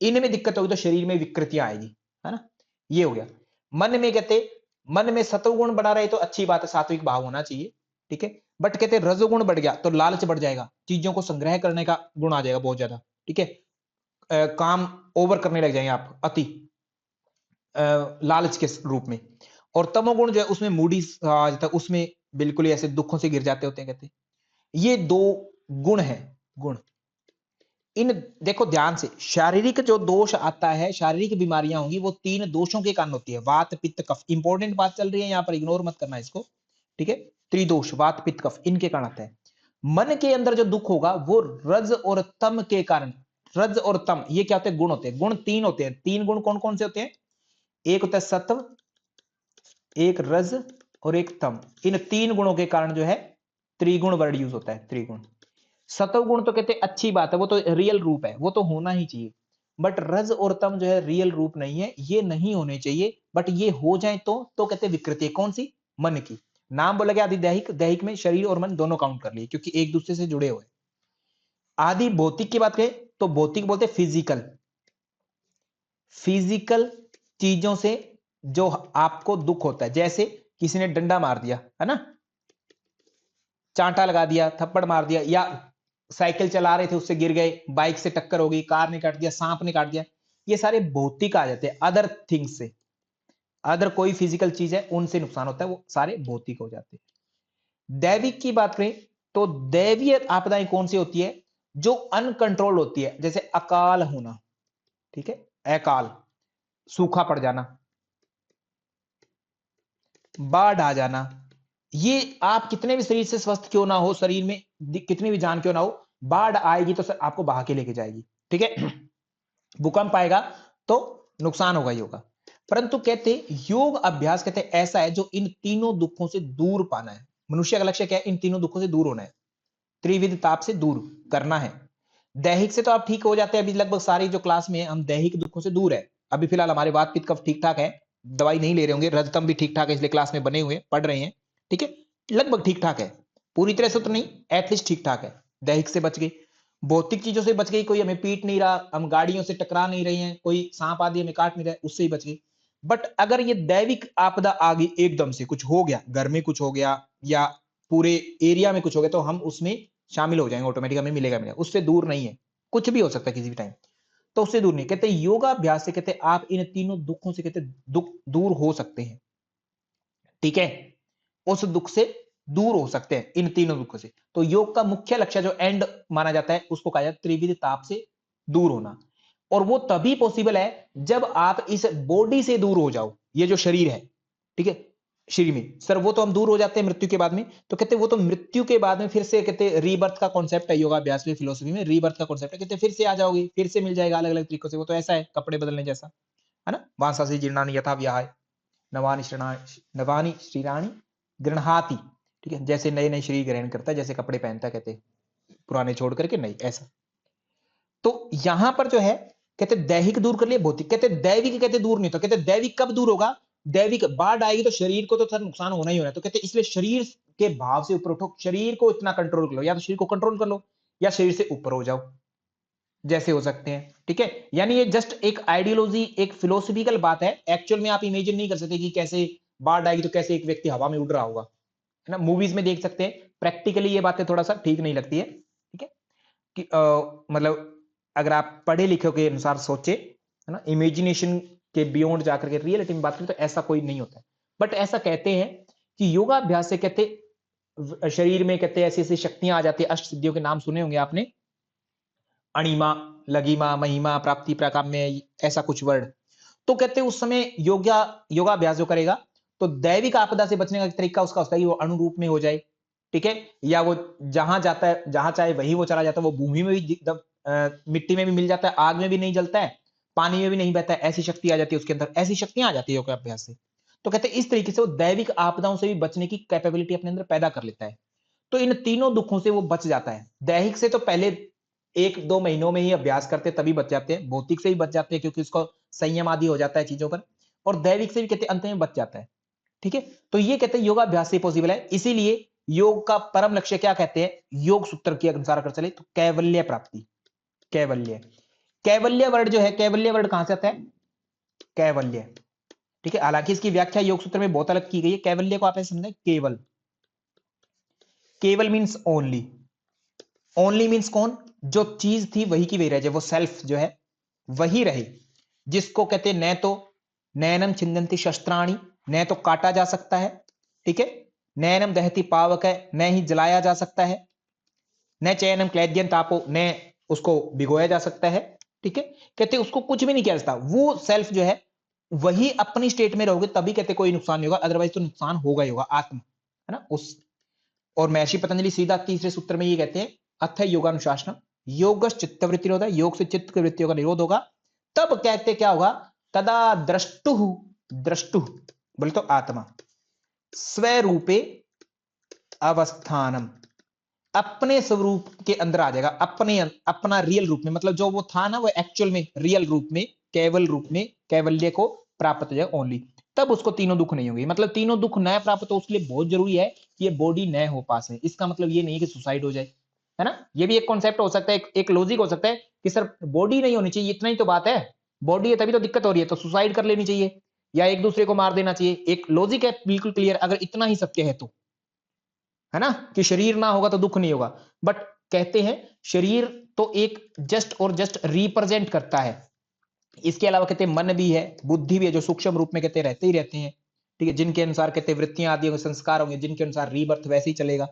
इनमें दिक्कत होगी तो शरीर में विकृतियां आएगी, है ना, ये हो गया। मन में कहते, मन में सत्वगुण बना रहे तो अच्छी बात है, सात्विक भाव होना चाहिए, ठीक है, बट कहते रजोगुण बढ़ गया तो लालच बढ़ जाएगा, चीजों को संग्रह करने का गुण आ जाएगा बहुत ज्यादा, ठीक है, काम ओवर करने लग जाएंगे आप, अति लालच के रूप में। और तमोगुण जो है उसमें मूडी आ जाता है, उसमें बिल्कुल ही ऐसे दुखों से गिर जाते होते हैं, कहते ये दो गुण है, गुण। इन देखो ध्यान से, शारीरिक जो दोष आता है, शारीरिक बीमारियां होंगी वो तीन दोषों के कारण होती है, वात पित्त कफ। इंपॉर्टेंट बात चल रही है यहां पर, इग्नोर मत करना इसको, ठीक है, त्रिदोष वात पित्त कफ इनके कारण आता है। मन के अंदर जो दुख होगा वो रज और तम के कारण, रज और तम ये क्या होते हैं, गुण होते हैं। गुण तीन होते हैं, तीन गुण कौन कौन से होते हैं, एक होता है सत्व, एक रज और एक तम। इन तीन गुणों के कारण जो है त्रिगुण वर्ड यूज होता है, त्रिगुण। सत्वगुण तो कहते हैं अच्छी बात है, वो तो रियल रूप है, वो तो होना ही चाहिए, बट रज और तम जो है रियल रूप नहीं है, ये नहीं होने चाहिए, बट ये हो जाए तो कहते हैं विकृति। कौन सी, मन की। नाम बोला गया आदि दैहिक, दैहिक में शरीर और मन दोनों काउंट कर लिए क्योंकि एक दूसरे से जुड़े हुए। आदि भौतिक की बात करें तो भौतिक बोलते फिजिकल, फिजिकल चीजों से जो आपको दुख होता है, जैसे किसी ने डंडा मार दिया है ना, चांटा लगा दिया, थप्पड़ मार दिया, या साइकिल चला रहे थे उससे गिर गए, बाइक से टक्कर हो गई, कार ने काट दिया, सांप ने काट दिया, ये सारे भौतिक आ जाते हैं, अदर थिंग्स से। अदर कोई फिजिकल चीज है उनसे नुकसान होता है, वो सारे भौतिक हो जाते हैं। दैविक की बात करें तो दैवीय आपदाएं कौन सी होती है, जो अनकंट्रोल होती है, जैसे अकाल होना, ठीक है, अकाल, सूखा पड़ जाना, बाढ़ आ जाना। ये आप कितने भी शरीर से स्वस्थ क्यों ना हो, शरीर में कितनी भी जान क्यों ना हो, बाढ़ आएगी तो आपको बहा के लेके जाएगी, ठीक है। भूकंप आएगा तो नुकसान होगा ही होगा। परंतु कहते योग अभ्यास कहते ऐसा है जो इन तीनों दुखों से दूर पाना है। मनुष्य का लक्ष्य क्या है, इन तीनों दुखों से दूर होना है, त्रिविध ताप से दूर करना है। दैहिक से तो आप ठीक हो जाते हैं, अभी लगभग सारी जो क्लास में है हम दैहिक दुखों से दूर है, अभी फिलहाल हमारे वात पित्त कफ ठीक ठाक है, दवाई नहीं ले रहे होंगे, रजतम भी ठीक ठाक है, इसलिए क्लास में बने हुए पढ़ रहे हैं, ठीक है, लगभग ठीक ठाक है, पूरी तरह से तो नहीं, एटलीस्ट ठीक ठाक है। दैहिक से बच गई, भौतिक चीजों से बच गई, कोई हमें पीट नहीं रहा, हम गाड़ियों से टकरा नहीं रही हैं, कोई सांप आदि हमें काट नहीं रहा है, उससे ही बच गई। बट अगर ये दैविक आपदा आ गई, एकदम से कुछ हो गया, घर में कुछ हो गया या पूरे एरिया में कुछ हो गया, तो हम उसमें शामिल हो जाएंगे, ऑटोमेटिक हमें मिलेगा, उससे दूर नहीं है, कुछ भी हो सकता है किसी भी टाइम, तो उससे दूर नहीं। कहते योगाभ्यास से कहते आप इन तीनों दुखों से कहते दुख दूर हो सकते हैं, ठीक है, उस दुख से दूर हो सकते हैं इन तीनों दुखों से। तो योग का मुख्य लक्ष्य जो एंड माना जाता है, उसको कहा जाता है त्रिविध ताप से दूर होना, और वो तभी पॉसिबल है जब आप इस बॉडी से दूर हो जाओ, ये जो शरीर है, ठीक है, शरीर में सर वो तो हम दूर हो जाते हैं मृत्यु के बाद में, तो कहते वो तो मृत्यु के बाद में फिर से कहते रीबर्थ का कॉन्सेप्ट है योगाभ्यास में, फिलोसफी में रीबर्थ का कॉन्सेप्ट है, कहते फिर से आ जाओगे, फिर से मिल जाएगा अलग अलग तरीकों से, वो तो ऐसा है कपड़े बदलने जैसा है ना, वांसासी जीर्णानि यथा व्याहाय नवानि श्रीराणी गृह्णाति, ठीक है, जैसे नए नए शरीर ग्रहण करता है, जैसे कपड़े पहनता है, कहते पुराने छोड़ करके नई, ऐसा। तो यहां पर जो है कहते दैहिक दूर कर लिया, भौतिक, कहते दैविक कहते दूर नहीं, तो कहते दैविक कब दूर होगा, दैविक बाढ़ आएगी तो शरीर को तो सर नुकसान होना ही होना है, तो कहते इसलिए शरीर के भाव से ऊपर उठो, शरीर को इतना कंट्रोल कर लो, या तो शरीर को कंट्रोल कर लो या शरीर से ऊपर हो जाओ, जैसे हो सकते हैं, ठीक है। यानी ये जस्ट एक आइडियोलॉजी, एक फिलोसफिकल बात है, एक्चुअल में आप इमेजिन नहीं कर सकते कि कैसे बाढ़ आएगी तो कैसे एक व्यक्ति हवा में उड़ रहा होगा, है ना, मूवीज में देख सकते हैं, प्रैक्टिकली ये बातें थोड़ा सा ठीक नहीं लगती है, ठीक है, कि मतलब अगर आप पढ़े लिखे के अनुसार सोचे, है ना, इमेजिनेशन के बियॉन्ड जाकर के रियलिटी में बात करें तो ऐसा कोई नहीं होता है। बट ऐसा कहते हैं कि योगाभ्यास से कहते शरीर में कहते ऐसी ऐसी शक्तियां आ जाती है, अष्ट सिद्धियों के नाम सुने होंगे आपने, अणिमा, लघिमा, महिमा, प्राप्ति, प्राकाम्य, ऐसा कुछ वर्ड, तो कहते हैं उस समय योगाभ्यास जो करेगा तो दैविक आपदा से बचने का तरीका उसका होता है कि वो अणुरूप में हो जाए, ठीक है, या वो जहां जाता है, जहां चाहे वहीं वो चला जाता है, वो भूमि में भी मिट्टी में भी मिल जाता है, आग में भी नहीं जलता है, पानी में भी नहीं बहता है, ऐसी शक्ति आ जाती है उसके अंदर, ऐसी शक्तियां आ जाती है योगाभ्यास से। तो कहते हैं इस तरीके से वो दैविक आपदाओं से भी बचने की कैपेबिलिटी अपने अंदर पैदा कर लेता है। तो इन तीनों दुखों से वो बच जाता है। दैहिक से तो पहले 1-2 महीनों में ही अभ्यास करते तभी बच जाते हैं, भौतिक से भी बच जाते हैं क्योंकि उसको संयम आदि हो जाता है चीजों पर, और दैविक से भी कहते अंत में बच जाता है, ठीक है। तो ये कहते हैं योगाभ्यास से पॉसिबल है, इसीलिए योग का परम लक्ष्य क्या कहते हैं, योग सूत्र के अनुसार अगर चले तो कैवल्य प्राप्ति, कैवल्य, कैवल्य वर्ड जो है, कैवल्य वर्ड कहां से आता है, कैवल्य, ठीक है, हालांकि इसकी व्याख्या योग सूत्र में बहुत अलग की गई है, कैवल्य को आप ऐसे समझें केवल, केवल मीन्स ओनली, ओनली मीन्स कौन, जो चीज थी वही की वही रह जाए, वो सेल्फ जो है वही रहे, जिसको कहते न तो नैनम छिंदंती शस्त्राणी, न तो काटा जा सकता है, ठीक है, नैनम दहती पावक है, न ही जलाया जा सकता है, न चयनम क्लैद्यन तापो, न उसको भिगोया जा सकता है, ठीक है, कहते उसको कुछ भी नहीं किया जाता, वो सेल्फ जो है वही अपनी स्टेट में रहोगे तभी कहते कोई नुकसान नहीं होगा, अदरवाइज तो नुकसान होगा ही होगा, आत्म, है ना, उस। और महर्षि पतंजलि सीधा तीसरे सूत्र में ये कहते हैं अथ योगानुशासन, योग चित्तवृत्ति होता है, योग से चित्त की वृत्तियों का निरोध होगा, तब कहते क्या होगा, तदा द्रष्टु, द्रष्टु बोले तो आत्मा, स्वरूपे अवस्थानम, अपने स्वरूप के अंदर आ जाएगा, अपने अपना रियल रूप में, मतलब जो वो था ना वो एक्चुअल में रियल रूप में, केवल रूप में कैवल्य को प्राप्त हो जाए ओनली, तब उसको तीनों दुख नहीं होंगे। मतलब तीनों दुख न प्राप्त हो उसके लिए बहुत जरूरी है कि ये बॉडी न हो पास में, इसका मतलब ये नहीं है कि सुसाइड हो जाए, है ना, ये भी एक कॉन्सेप्ट हो सकता है, एक लॉजिक हो सकता है कि सर बॉडी नहीं होनी चाहिए, इतना ही तो बात है, बॉडी है तभी तो दिक्कत हो रही है, तो सुसाइड कर लेनी चाहिए या एक दूसरे को मार देना चाहिए, एक लॉजिक है बिल्कुल क्लियर, अगर इतना ही सत्य है तो, है ना, कि शरीर ना होगा तो दुख नहीं होगा। बट कहते हैं शरीर तो एक जस्ट और जस्ट रिप्रेजेंट करता है, इसके अलावा कहते हैं मन भी है, बुद्धि भी है, जो सूक्ष्म रूप में कहते रहते ही रहते हैं, ठीक है, जिनके अनुसार कहते हैं वृत्तियां आदि होंगे, संस्कार होंगे, जिनके अनुसार रीबर्थ वैसे ही चलेगा,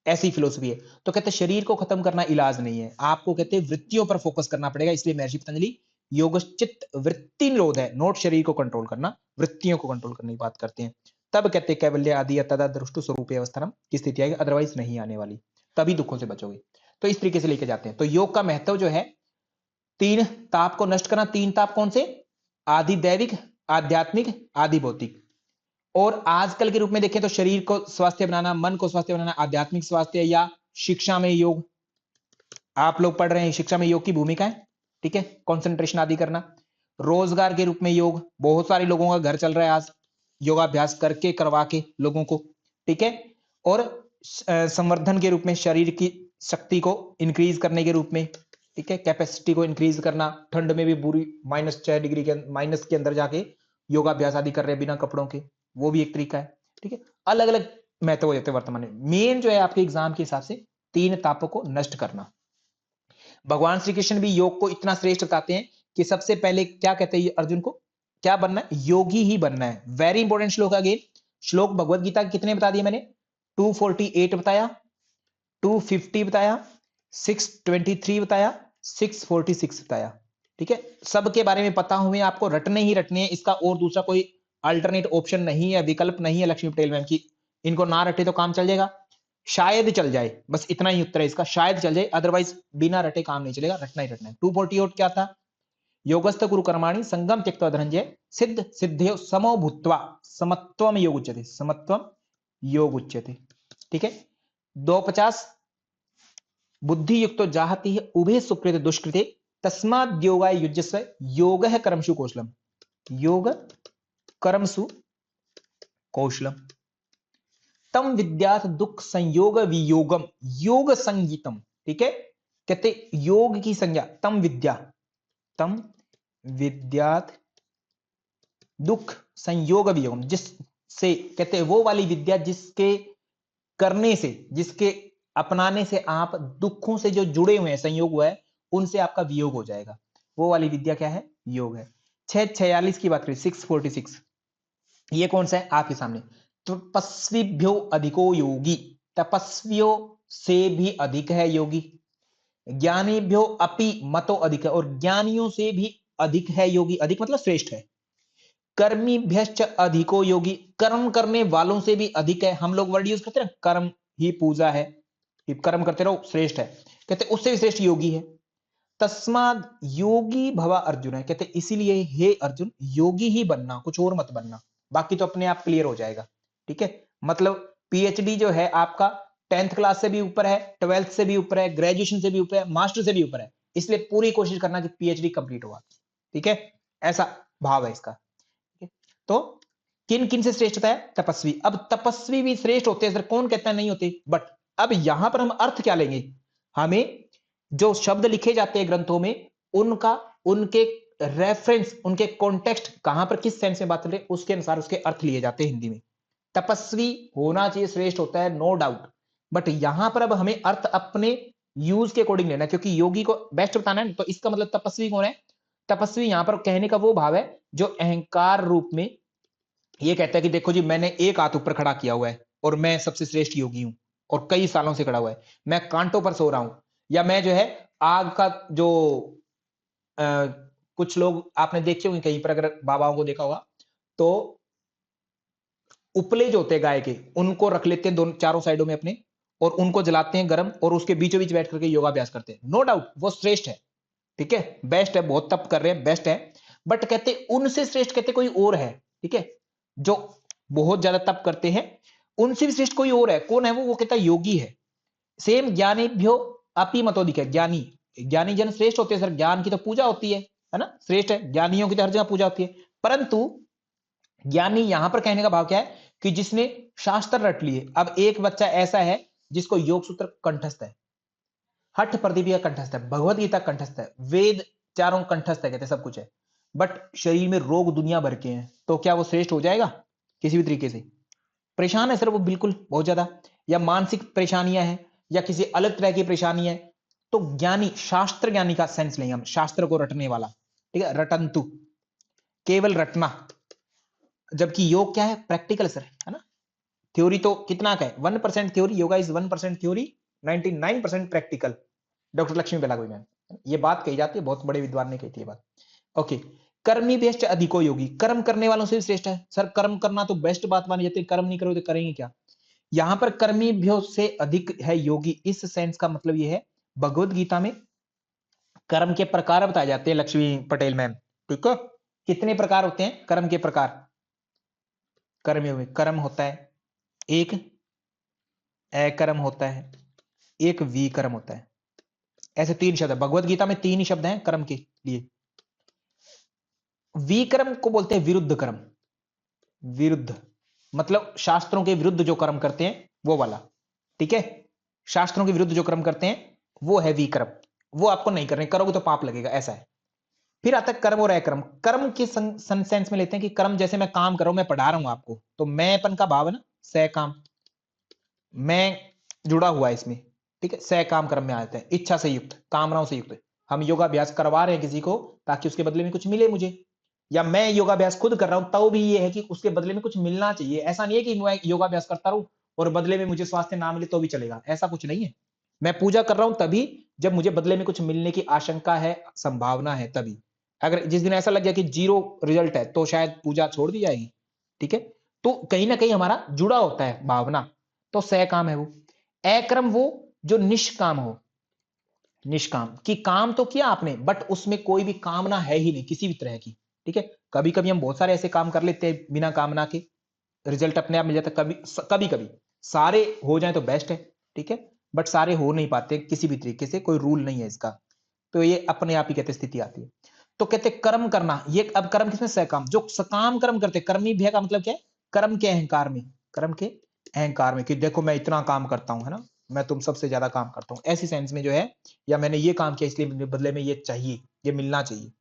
ऐसी फिलोसफी है। तो कहते हैं शरीर को खत्म करना इलाज नहीं है, आपको कहते हैं वृत्तियों पर फोकस करना पड़ेगा, इसलिए महर्षि पतंजलि योगश्चित वृत्ति निरोध है, नोट शरीर को कंट्रोल करना, वृत्तियों को कंट्रोल करने की बात करते हैं, तब कहते हैं कैवल्य आदि तदा दृष्टु स्वरूप अवस्था की स्थिति आएगी, अदरवाइज नहीं आने वाली, तभी दुखों से बचोगे। तो इस तरीके से लेके जाते हैं। तो योग का महत्व जो है, तीन ताप को नष्ट करना, तीन ताप कौन से, आदि दैविक, आध्यात्मिक, आदि भौतिक, और आजकल के रूप में देखें तो शरीर को स्वास्थ्य बनाना, मन को स्वास्थ्य बनाना, आध्यात्मिक स्वास्थ्य, या शिक्षा में योग, आप लोग पढ़ रहे हैं शिक्षा में योग की भूमिका है, ठीक है, कंसंट्रेशन आदि करना, रोजगार के रूप में योग, बहुत सारे लोगों का घर चल रहा है आज योगाभ्यास करके करवा के लोगों को, ठीक है। और संवर्धन के रूप में शरीर की शक्ति को इंक्रीज करने के रूप में, ठीक है, कैपेसिटी को इंक्रीज करना, ठंड में भी बुरी -6 डिग्री के माइनस के अंदर जाके योगाभ्यास आदि कर रहे हैं बिना कपड़ों के, वो भी एक तरीका है, ठीक है। अलग अलग महत्व हो जाते हैं वर्तमान में। मेन जो है आपके एग्जाम के हिसाब से 3 तापों को नष्ट करना। भगवान श्री कृष्ण भी योग को इतना श्रेष्ठ बताते हैं कि सबसे पहले क्या कहते हैं अर्जुन को, क्या बनना है, योगी ही बनना है। वेरी इंपॉर्टेंट श्लोक अगेन, श्लोक भगवत गीता कितने बता दिए मैंने, 248 बताया, 250 बताया, 623 बताया, 646 बताया, ठीक है। सबके बारे में पता हुए आपको रटने ही रटने हैं, इसका और दूसरा कोई अल्टरनेट ऑप्शन नहीं है, विकल्प नहीं है लक्ष्मी पटेल मैम की, इनको ना रटे तो काम चल जाएगा, शायद चल जाए, बस इतना ही उत्तर है इसका, शायद चल जाए, अदरवाइज बिना रटे काम नहीं चलेगा, रटना ही रटना है। 248 क्या था, योगस्थ गुरु कर्माणि संगम त्यक्त्वा धनंजय सिद्ध सिद्धयो समो भूत्वा समत्वम योग उच्यते, समत्वम योग उच्यते, ठीक है। 250 बुद्धि युक्तो जाहति है उभे सुकृत दुष्कृते तस्माद् योगाय युज्यस्व योगः कर्मसु कौशलम, योग कर्मसु कौशलम। तम विद्यात दुख संयोग वियोगम, योग संगीतम, ठीक है। कहते योग की संज्ञा तम विद्या, तम विद्यात दुख संयोग वियोगम, जिससे कहते वो वाली विद्या जिसके करने से, जिसके अपनाने से आप दुखों से जो जुड़े हुए हैं, संयोग हुआ है, उनसे आपका वियोग हो जाएगा, वो वाली विद्या क्या है, योग है। 646 की बात करें, 646, ये कौन सा है आपके सामने, तपस्वीभ्यो अधिको योगी, तपस्वियों से भी अधिक है योगी, ज्ञानीभ्यो अपि मतो अधिक है, और ज्ञानियों से भी अधिक है योगी, अधिक मतलब श्रेष्ठ है। कर्मीभ्यश्च अधिको योगी, कर्म करने वालों से भी अधिक है, हम लोग वर्ड यूज करते हैं ना, कर्म ही पूजा है, कर्म करते रहो श्रेष्ठ है, कहते उससे भी श्रेष्ठ योगी है। तस्माद योगी भवा अर्जुन है, कहते इसीलिए हे अर्जुन योगी ही बनना, कुछ और मत बनना, बाकी तो अपने आप क्लियर हो जाएगा, ठीक है। मतलब पीएचडी जो है आपका 10th क्लास से भी ऊपर है, 12th से भी ऊपर है, ग्रेजुएशन से भी ऊपर है, मास्टर से भी ऊपर है, इसलिए पूरी कोशिश करना कि पीएचडी कंप्लीट हुआ, ठीक है, ऐसा भाव है इसका। तो किन किन से श्रेष्ठता है, तपस्वी। अब तपस्वी भी श्रेष्ठ होते हैं सर, कौन कहता है नहीं होते, बट अब यहां पर हम अर्थ क्या लेंगे, हमें जो शब्द लिखे जाते हैं ग्रंथों में उनका, उनके रेफरेंस, उनके कॉन्टेक्स्ट, कहां पर किस सेंस में बात कर रहे हैं उसके अनुसार उसके अर्थ लिए जाते हैं हिंदी में। तपस्वी होना चाहिए, श्रेष्ठ होता है, नो डाउट, बट यहां पर अब हमें अर्थ अपने यूज के अकॉर्डिंग लेना है, क्योंकि योगी को बेस्ट बताना है, तो इसका मतलब तपस्वी कौन है, तपस्वी यहां पर कहने का वो भाव है जो अहंकार रूप में ये कहता है कि देखो जी मैंने एक हाथ ऊपर खड़ा किया हुआ है और मैं सबसे श्रेष्ठ योगी हूं और कई सालों से खड़ा हुआ है, मैं कांटों पर सो रहा हूं, या मैं जो है आग का जो कुछ लोग आपने देखे होंगे कहीं पर, अगर बाबाओं को देखा होगा तो उपले जो होते हैं गाय के, उनको रख लेते हैं दोनों चारों साइडों में अपने, और उनको जलाते हैं गर्म, और उसके बीचों बीच बैठ करके योगाभ्यास करते हैं, नो डाउट वो श्रेष्ठ है, ठीक है, बेस्ट है, बहुत तप कर रहे हैं, बेस्ट है, बट कहते उनसे श्रेष्ठ कहते कोई और है, ठीक है, जो बहुत ज्यादा तप करते हैं उनसे भी श्रेष्ठ कोई और है, कौन है वो कहता है योगी है। सेम ज्ञानीभ्यो अपि मतोधिक है, ज्ञानी, ज्ञानी जन श्रेष्ठ होते हैं सर, ज्ञान की तो पूजा होती है ना, श्रेष्ठ है, ज्ञानियों की तो हर जगह पूजा होती है, परंतु ज्ञानी यहां पर कहने का भाव क्या है कि जिसने शास्त्र रट लिए। अब एक बच्चा ऐसा है जिसको योग सूत्र कंठस्थ है, हठ प्रदीपिका कंठस्थ है, भगवत गीता कंठस्थ है, वेद चारों कंठस्थ है, कहते सब कुछ है, बट शरीर में रोग दुनिया भर के हैं, तो क्या वो श्रेष्ठ हो जाएगा किसी भी तरीके से, परेशान है सर वो बिल्कुल बहुत ज्यादा, या मानसिक परेशानियां हैं, या किसी अलग तरह की परेशानी है, तो ज्ञानी, शास्त्र ज्ञानी का सेंस लेंगे हम, शास्त्र को रटने वाला, ठीक है, रटंतु, केवल रटना, जबकि योग क्या है, प्रैक्टिकल सर, है ना। थ्योरी तो कितना का है, 1% theory, yoga is 1% theory, 99% practical, doctor Lakshmi Belagoi ma'am, ये बात कही जाती है, बहुत बड़े विद्वान ने कही थी ये बात। ओके, कर्मी बेस्ट अधिको योगी, कर्म करने वालों से भी श्रेष्ठ है सर, कर्म करना तो बेस्ट बात मानी जाती है, कर्म नहीं करोगे तो करेंगे क्या, यहां पर कर्मी भ्यो से अधिक है योगी, इस सेंस का मतलब ये है, भगवत गीता में कर्म के प्रकार बताए जाते हैं लक्ष्मी पटेल मैम, ठीक है, कितने प्रकार होते हैं कर्म के प्रकार, कर्म में कर्म होता है, एक अकर्म होता है, एक विकर्म होता है, ऐसे 3 शब्द है भगवत गीता में, 3 ही शब्द हैं कर्म के लिए। विक्रम को बोलते हैं विरुद्ध कर्म। विरुद्ध मतलब शास्त्रों के विरुद्ध जो कर्म करते हैं वो वाला, ठीक है। शास्त्रों के विरुद्ध जो कर्म करते हैं वो है विक्रम, वो आपको नहीं करने, करोगे तो पाप लगेगा, ऐसा है। फिर आता है कर्म और अकर्म। कर्म के सेंस में लेते हैं कि कर्म जैसे मैं काम कर रहा हूं, मैं पढ़ा रहा हूं आपको, तो मैंपन का भाव है ना, सह काम, मैं जुड़ा हुआ है इसमें, ठीक है। सह काम कर्म में आते हैं, इच्छा से युक्त, कामनाओं से युक्त। हम योगाभ्यास करवा रहे हैं किसी को ताकि उसके बदले में कुछ मिले मुझे, या मैं योगाभ्यास खुद कर रहा हूं तो भी ये है कि उसके बदले में कुछ मिलना चाहिए। ऐसा नहीं है कि मैं योगाभ्यास करता रहूं और बदले में मुझे स्वास्थ्य ना मिले तो भी चलेगा, ऐसा कुछ नहीं है। मैं पूजा कर रहा हूं तभी जब मुझे बदले में कुछ मिलने की आशंका है, संभावना है, तभी। अगर जिस दिन ऐसा लग गया कि जीरो रिजल्ट है तो शायद पूजा छोड़ दी जाएगी, ठीक है। तो कहीं ना कहीं हमारा जुड़ा होता है भावना, तो सह काम है वो। अक्रम वो जो निष्काम हो, निष्काम कि काम तो किया आपने बट उसमें कोई भी कामना है ही नहीं किसी भी तरह की, ठीक है। कभी कभी हम बहुत सारे ऐसे काम कर लेते हैं बिना कामना के, रिजल्ट अपने आप मिल जाता है। कभी कभी कभी सारे हो जाए तो बेस्ट है, ठीक है, बट सारे हो नहीं पाते किसी भी तरीके से, कोई रूल नहीं है इसका। तो ये अपने आप ही कहते स्थिति आती है। तो कहते कर्म करना, ये अब कर्म किसमें, सकाम, जो सकाम कर्म करते, कर्मी भय का मतलब क्या है, कर्म के अहंकार में, कर्म के अहंकार में कि देखो मैं इतना काम करता हूं, है ना, मैं तुम सबसे ज्यादा काम करता हूं, ऐसी सेंस में जो है, या मैंने ये काम किया इसलिए मुझे बदले में ये चाहिए, ये मिलना चाहिए।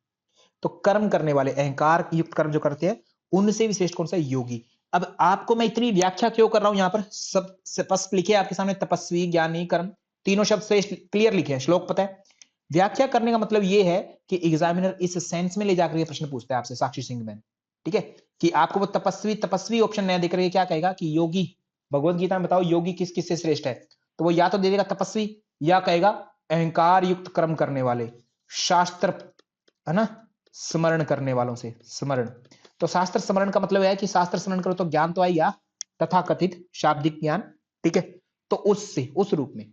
तो कर्म करने वाले, अहंकार युक्त कर्म जो करते हैं, उनसे भी श्रेष्ठ कौन सा, योगी। अब आपको मैं इतनी व्याख्या क्यों कर रहा हूं, यहां पर सब स्पष्ट लिखे आपके सामने, तपस्वी, ज्ञानी, कर्म, तीनों शब्द श्रेष्ठ क्लियर लिखे हैं, श्लोक पता है। व्याख्या करने का मतलब यह है कि एग्जामिनर इस सेंस में ले जाकर ये प्रश्न पूछता है आपसे, साक्षी सिंह मैन, ठीक है, कि आपको वो तपस्वी तपस्वी ऑप्शन नया देकर के क्या कहेगा कि योगी, भगवत गीता में बताओ योगी किस किस से श्रेष्ठ है, तो वो या तो दे देगा तपस्वी, या कहेगा अहंकार युक्त कर्म करने वाले, शास्त्र, है ना, स्मरण करने वालों से, स्मरण। तो शास्त्र स्मरण का मतलब है कि शास्त्र स्मरण करो तो ज्ञान तो आएगा, तथा कथित शाब्दिक ज्ञान, ठीक है। तो उससे, उस रूप में,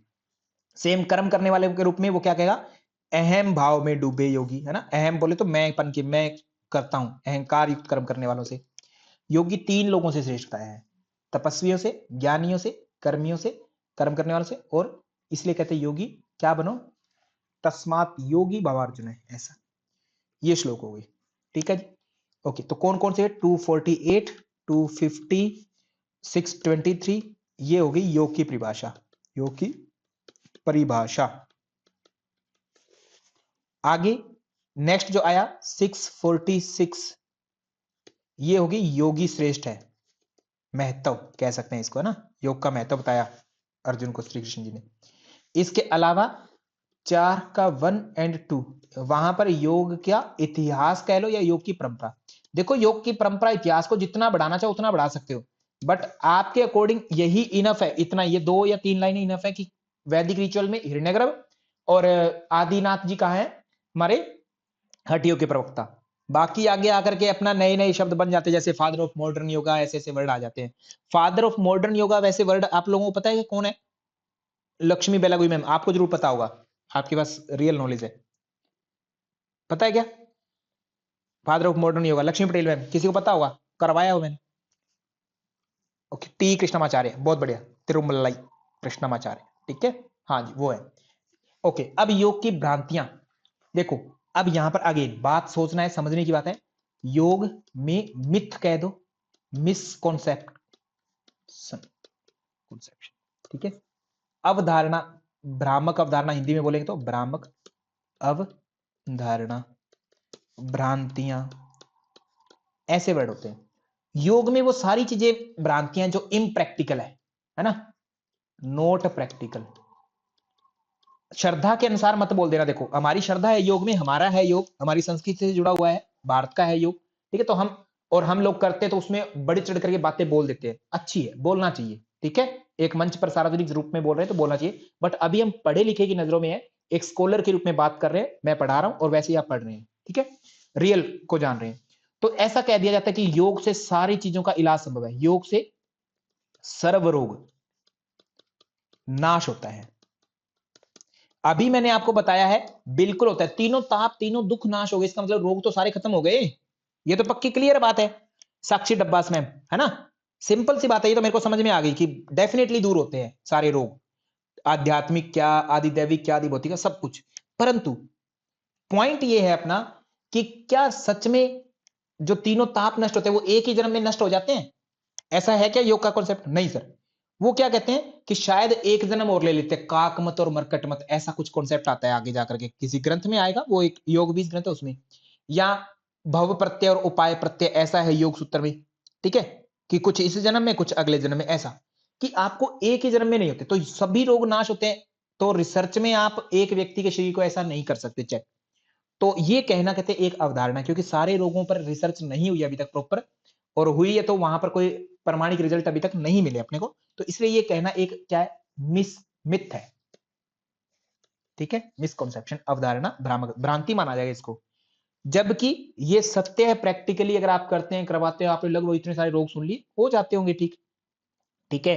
सेम कर्म करने वाले के रूप में वो क्या कहेगा, अहम भाव में डूबे योगी, है ना, अहम बोले तो मैंपन की, मैं करता हूं, अहंकार युक्त कर्म करने वालों से। योगी तीन लोगों से श्रेष्ठता है, तपस्वियों से, ज्ञानियों से, कर्मियों से, कर्म करने वालों से, और इसलिए कहते हैं योगी क्या बनो, तस्मात योगी भवार्जुन है, ऐसा। ये श्लोक हो गई, ठीक है जी। ओके, तो कौन कौन से, 248, 250, 623, ये होगी योग की परिभाषा, योग की परिभाषा। आगे नेक्स्ट जो आया 646, ये होगी योगी श्रेष्ठ है, महत्व कह सकते हैं इसको, है ना, योग का महत्व बताया अर्जुन को श्री कृष्ण जी ने। इसके अलावा 4 का 1 और 2, वहां पर योग का इतिहास कह लो या योग की परंपरा। देखो योग की परंपरा इतिहास को जितना बढ़ाना चाहो उतना बढ़ा सकते हो, बट आपके अकॉर्डिंग यही इनफ है, इतना, ये 2 या 3 लाइनें इनफ है कि वैदिक रिचुअल में हिरण्यगर्भ और आदिनाथ जी कहाँ है, हमारे हठयोग के प्रवक्ता। बाकी आगे आकर के अपना नए नए शब्द बन जाते हैं, जैसे फादर ऑफ मॉडर्न योगा, ऐसे ऐसे वर्ड आ जाते हैं। फादर ऑफ मॉडर्न योगा वैसे वर्ड आप लोगों को पता है कि कौन है, लक्ष्मी बेलागुई मैम, आपको जरूर पता होगा, आपके पास रियल नॉलेज है, पता है क्या, father of modern yoga Lakshmi Patel ma'am, किसी को पता होगा, करवाया हो मैंने। ओके, टी कृष्णमाचार्य, बहुत बढ़िया, तिरुमलाई कृष्णमाचार्य, ठीक है, हाँ जी वो है। ओके, अब योग की भ्रांतियां देखो, अब यहां पर आगे बात सोचना है, समझने की बात है। योग में मिथ कह दो, मिसकॉन्सेप्ट, कॉन्सेप्शन, ठीक है। अवधारणा, भ्रामक अवधारणा हिंदी में बोलेंगे तो भ्रामक अवधारणा, भ्रांतियां, ऐसे वर्ड होते हैं। योग में वो सारी चीजें भ्रांतियां जो इम्प्रैक्टिकल है ना, नॉट प्रैक्टिकल। श्रद्धा के अनुसार मत बोल देना, देखो हमारी श्रद्धा है योग में, हमारा है योग, हमारी संस्कृति से जुड़ा हुआ है, भारत का है योग, ठीक है। तो हम, और हम लोग करते तो उसमें बढ़ चढ़ करके बातें बोल देते हैं, अच्छी है, बोलना चाहिए, ठीक है, एक मंच पर सार्वजनिक रूप में बोल रहे हैं तो बोलना चाहिए। बट अभी हम पढ़े लिखे की नजरों में है, एक स्कॉलर के रूप में बात कर रहे हैं, मैं पढ़ा रहा हूं और वैसे ही आप पढ़ रहे हैं, ठीक है, रियल को जान रहे हैं। तो ऐसा कह दिया जाता है कि योग से सारी चीजों का इलाज संभव है, योग से सर्व रोग नाश होता है। अभी मैंने आपको बताया है बिल्कुल होता है, तीनों ताप तीनों दुख नाश हो गए, इसका मतलब रोग तो सारे खत्म हो गए, ये तो पक्की क्लियर बात है। साक्षी डब्बास मैम, है ना, सिंपल सी बात है, ये तो मेरे को समझ में आ गई कि डेफिनेटली दूर होते हैं सारे रोग, आध्यात्मिक क्या, आदि दैविक क्या, आदि भौतिक, सब कुछ। परंतु पॉइंट ये है अपना कि क्या सच में जो तीनों ताप नष्ट होते हैं वो एक ही जन्म में नष्ट हो जाते हैं? ऐसा है क्या योग का कॉन्सेप्ट? नहीं सर। वो क्या कहते हैं कि शायद एक जन्म और ले लेते हैं, काकमत और मरकटमत, ऐसा कुछ कॉन्सेप्ट आता है आगे जाकर के, किसी ग्रंथ में आएगा, वो एक योग बीज ग्रंथ है उसमें। या भव प्रत्यय और उपाय प्रत्यय, ऐसा है योग सूत्र में, ठीक है, कि कुछ इस जन्म में कुछ अगले जन्म में, ऐसा कि आपको एक ही जन्म में नहीं होते, तो सभी रोग नाश होते हैं। तो रिसर्च में आप एक व्यक्ति के शरीर को ऐसा नहीं कर सकते चेक। तो ये कहना कहते हैं एक अवधारणा, क्योंकि सारे रोगों पर रिसर्च नहीं हुई अभी तक प्रॉपर, और हुई है तो वहां पर कोई प्रमाणिक रिजल्ट अभी तक नहीं मिले अपने को, तो इसलिए ये कहना एक क्या है, मिथ है, ठीक है, मिसकॉन्सेप्शन, अवधारणा, भ्रामक, भ्रांति माना जाएगा इसको। जबकि ये सत्य है, प्रैक्टिकली अगर आप करते हैं, करवाते हैं, आपने लगभग इतने सारे रोग सुन लिए, हो जाते होंगे ठीक, ठीक है,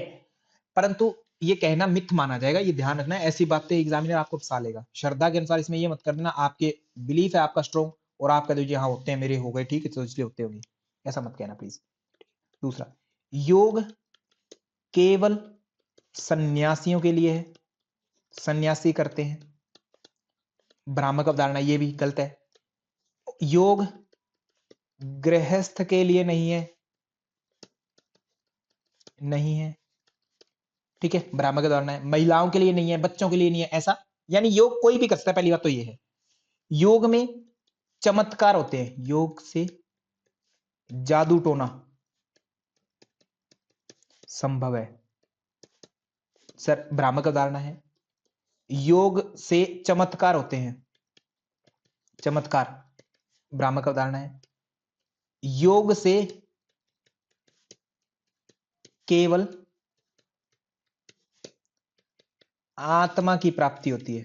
परंतु ये कहना मिथ माना जाएगा, ये ध्यान रखना है। ऐसी बातें एग्जामिनर आपको फंसा लेगा, श्रद्धा के अनुसार इसमें ये मत कर देना, आपके बिलीफ है आपका स्ट्रॉन्ग और आप कह दो हाँ होते हैं, मेरे हो गए ठीक है तो इसलिए होते होंगे, ऐसा मत कहना प्लीज। दूसरा, योग केवल सन्यासियों के लिए है, सन्यासी करते हैं, भ्रामक अवधारणा, ये भी गलत है। योग गृहस्थ के लिए नहीं है, नहीं है, ठीक है, भ्रामक अवधारणा है। महिलाओं के लिए नहीं है, बच्चों के लिए नहीं है, ऐसा यानी योग कोई भी कर सकता है, पहली बात तो ये है। योग में चमत्कार होते हैं, योग से जादू टोना संभव है, सर भ्रामक अवधारणा है। योग से चमत्कार होते हैं, चमत्कार भ्रामक अवधारणा है। योग से केवल आत्मा की प्राप्ति होती है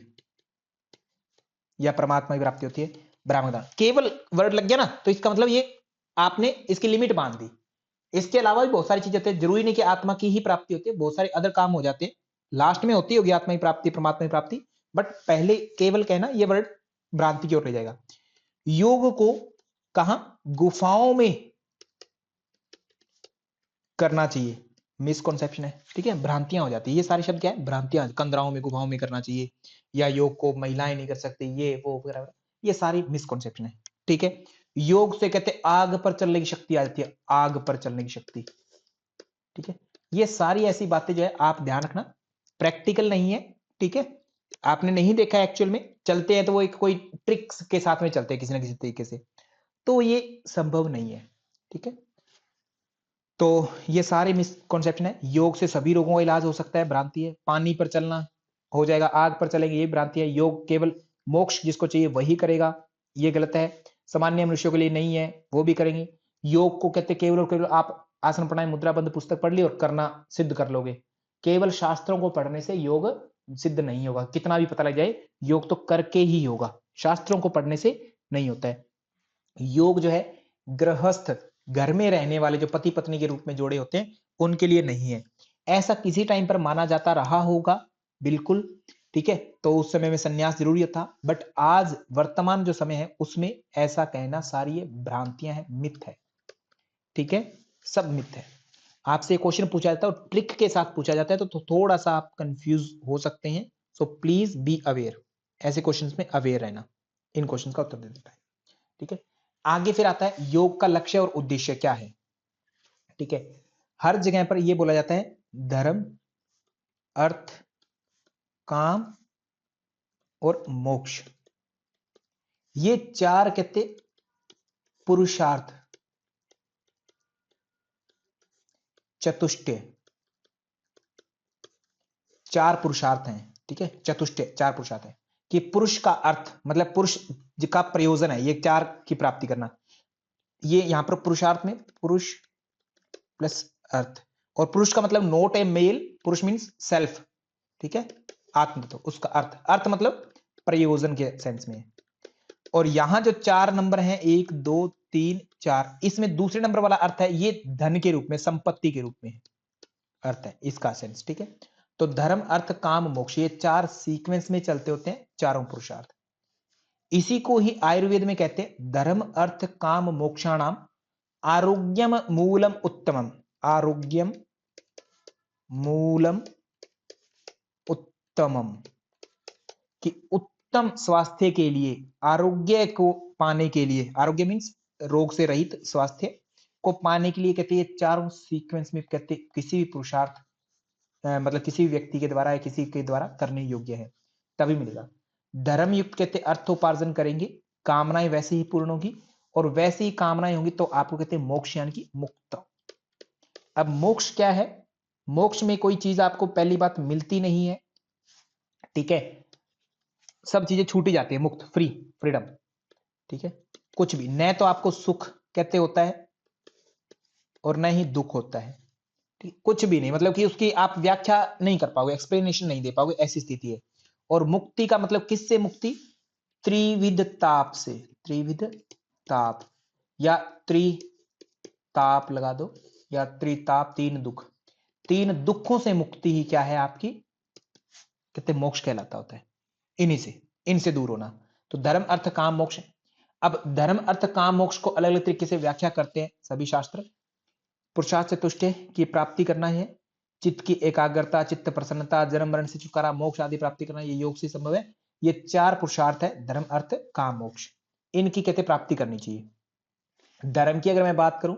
या परमात्मा की प्राप्ति होती है, भ्रामक अवधारणा। केवल वर्ड लग गया ना, तो इसका मतलब ये आपने इसकी लिमिट बांध दी। इसके अलावा भी बहुत सारी चीजें होती है, जरूरी नहीं कि आत्मा की ही प्राप्ति होती है, बहुत सारे अदर काम हो जाते हैं, लास्ट में होती होगी आत्मा की प्राप्ति, परमात्मा की प्राप्ति, बट पहले केवल कहना ये वर्ड भ्रांति की ओर ले जाएगा। योग को कहां, गुफाओं में करना चाहिए, मिसकॉन्सेप्शन है, ठीक है, भ्रांतियां हो जाती है, ये सारे शब्द क्या है, भ्रांतियां, कंदराओं में गुफाओं में करना चाहिए, या योग को महिलाएं नहीं कर सकती, ये वो वगैरह, ये सारी मिसकॉन्सेप्शन है, ठीक है। योग से कहते हैं आग पर चलने की शक्ति आ जाती है, आग पर चलने की शक्ति, ठीक है। ये सारी ऐसी बातें जो है आप ध्यान रखना, प्रैक्टिकल नहीं है, ठीक है, आपने नहीं देखा एक्चुअल में, चलते हैं तो वो एक कोई ट्रिक्स के साथ में चलते हैं किसी ना किसी तरीके से, तो ये संभव नहीं है, ठीक है। तो ये सारे मिसकॉन्सेप्शन है। योग से सभी रोगों का इलाज हो सकता है, भ्रांति है। पानी पर चलना हो जाएगा, आग पर चलेंगे, ये भ्रांति है। योग केवल मोक्ष जिसको चाहिए वही करेगा, ये गलत है। सामान्य मनुष्यों के लिए नहीं है, वो भी करेंगे। योग को कहते केवल और केवल आप आसन प्राणायाम मुद्रा बंध पुस्तक पढ़ ली और करना सिद्ध कर लोगे। केवल शास्त्रों को पढ़ने से योग सिद्ध नहीं होगा, कितना भी पता लग जाए, योग तो करके ही होगा, शास्त्रों को पढ़ने से नहीं होता है। योग जो है गृहस्थ, घर में रहने वाले जो पति पत्नी के रूप में जोड़े होते हैं उनके लिए नहीं है, ऐसा किसी टाइम पर माना जाता रहा होगा, बिल्कुल, ठीक है, तो उस समय में संन्यास जरूरी था, बट आज वर्तमान जो समय है उसमें ऐसा कहना सारी ये भ्रांतियां हैं, मिथ है, ठीक है, सब मिथ है। आपसे क्वेश्चन पूछा जाता है और ट्रिक के साथ पूछा जाता है तो थोड़ा सा आप कंफ्यूज हो सकते हैं, सो प्लीज बी अवेयर, ऐसे क्वेश्चंस में अवेयर रहना, इन क्वेश्चंस का उत्तर दे देता है, ठीक है। आगे फिर आता है योग का लक्ष्य और उद्देश्य क्या है, ठीक है। हर जगह पर यह बोला जाता है धर्म, अर्थ, काम और मोक्ष, ये चार कहते पुरुषार्थ, चतुष्टय, चार पुरुषार्थ हैं, ठीक है, चतुष्टय चार पुरुषार्थ है, कि पुरुष का अर्थ मतलब पुरुष का प्रयोजन है ये चार की प्राप्ति करना, ये यहां पर पुरुषार्थ में पुरुष प्लस अर्थ, और पुरुष का मतलब नोट ए मेल, पुरुष मीन्स सेल्फ, ठीक है, आत्म तत्व, उसका अर्थ, अर्थ मतलब प्रयोजन के सेंस में। और यहां जो चार नंबर हैं, 1 2 3 4, इसमें दूसरे नंबर वाला अर्थ है ये धन के रूप में, संपत्ति के रूप में अर्थ है इसका सेंस, ठीक है। तो धर्म अर्थ काम मोक्ष, ये चार सीक्वेंस में चलते होते हैं चारों पुरुषार्थ। इसी को ही आयुर्वेद में कहते हैं धर्म अर्थ काम मोक्षाणाम आरोग्यम मूलम उत्तमम, आरोग्यम मूलम उत्तमम, कि उत्तम स्वास्थ्य के लिए, आरोग्य को पाने के लिए, आरोग्य मीन्स रोग से रहित स्वास्थ्य को पाने के लिए कहते हैं ये चारों सीक्वेंस में कहते किसी भी पुरुषार्थ मतलब किसी भी व्यक्ति के द्वारा या किसी के द्वारा करने योग्य है तभी मिलेगा। धर्म युक्त कहते अर्थोपार्जन करेंगे, कामनाएं वैसे ही पूर्ण होगी और वैसे ही कामनाएं होंगी तो आपको कहते हैं मोक्ष यानी कि मुक्त। अब मोक्ष क्या है? मोक्ष में कोई चीज आपको पहली बात मिलती नहीं है, ठीक है, सब चीजें छूटी जाती है, मुक्त, फ्रीडम, ठीक है। कुछ भी न तो आपको सुख कहते होता है और न ही दुख होता है, ठीक, कुछ भी नहीं, मतलब कि उसकी आप व्याख्या नहीं कर पाओगे, एक्सप्लेनेशन नहीं दे पाओगे, ऐसी स्थिति है। और मुक्ति का मतलब किससे मुक्ति? त्रिविध ताप से, त्रिविध ताप या त्रिताप लगा दो, या त्रिताप, तीन दुख, तीन दुखों से मुक्ति ही क्या है आपकी, कहते मोक्ष कहलाता होता है। इन्हीं से, इनसे दूर होना। तो धर्म अर्थ काम मोक्ष। अब धर्म अर्थ काम मोक्ष को अलग अलग तरीके से व्याख्या करते हैं सभी शास्त्र। पुरुषार्थ से तुष्टे की प्राप्ति करना है, चित्त की एकाग्रता, चित्त प्रसन्नता, जन्म मरण से छुटकारा, मोक्ष आदि प्राप्ति करना, ये योग से संभव है। ये चार पुरुषार्थ है, धर्म अर्थ काम मोक्ष, इनकी कहते प्राप्ति करनी चाहिए। धर्म की अगर मैं बात करूं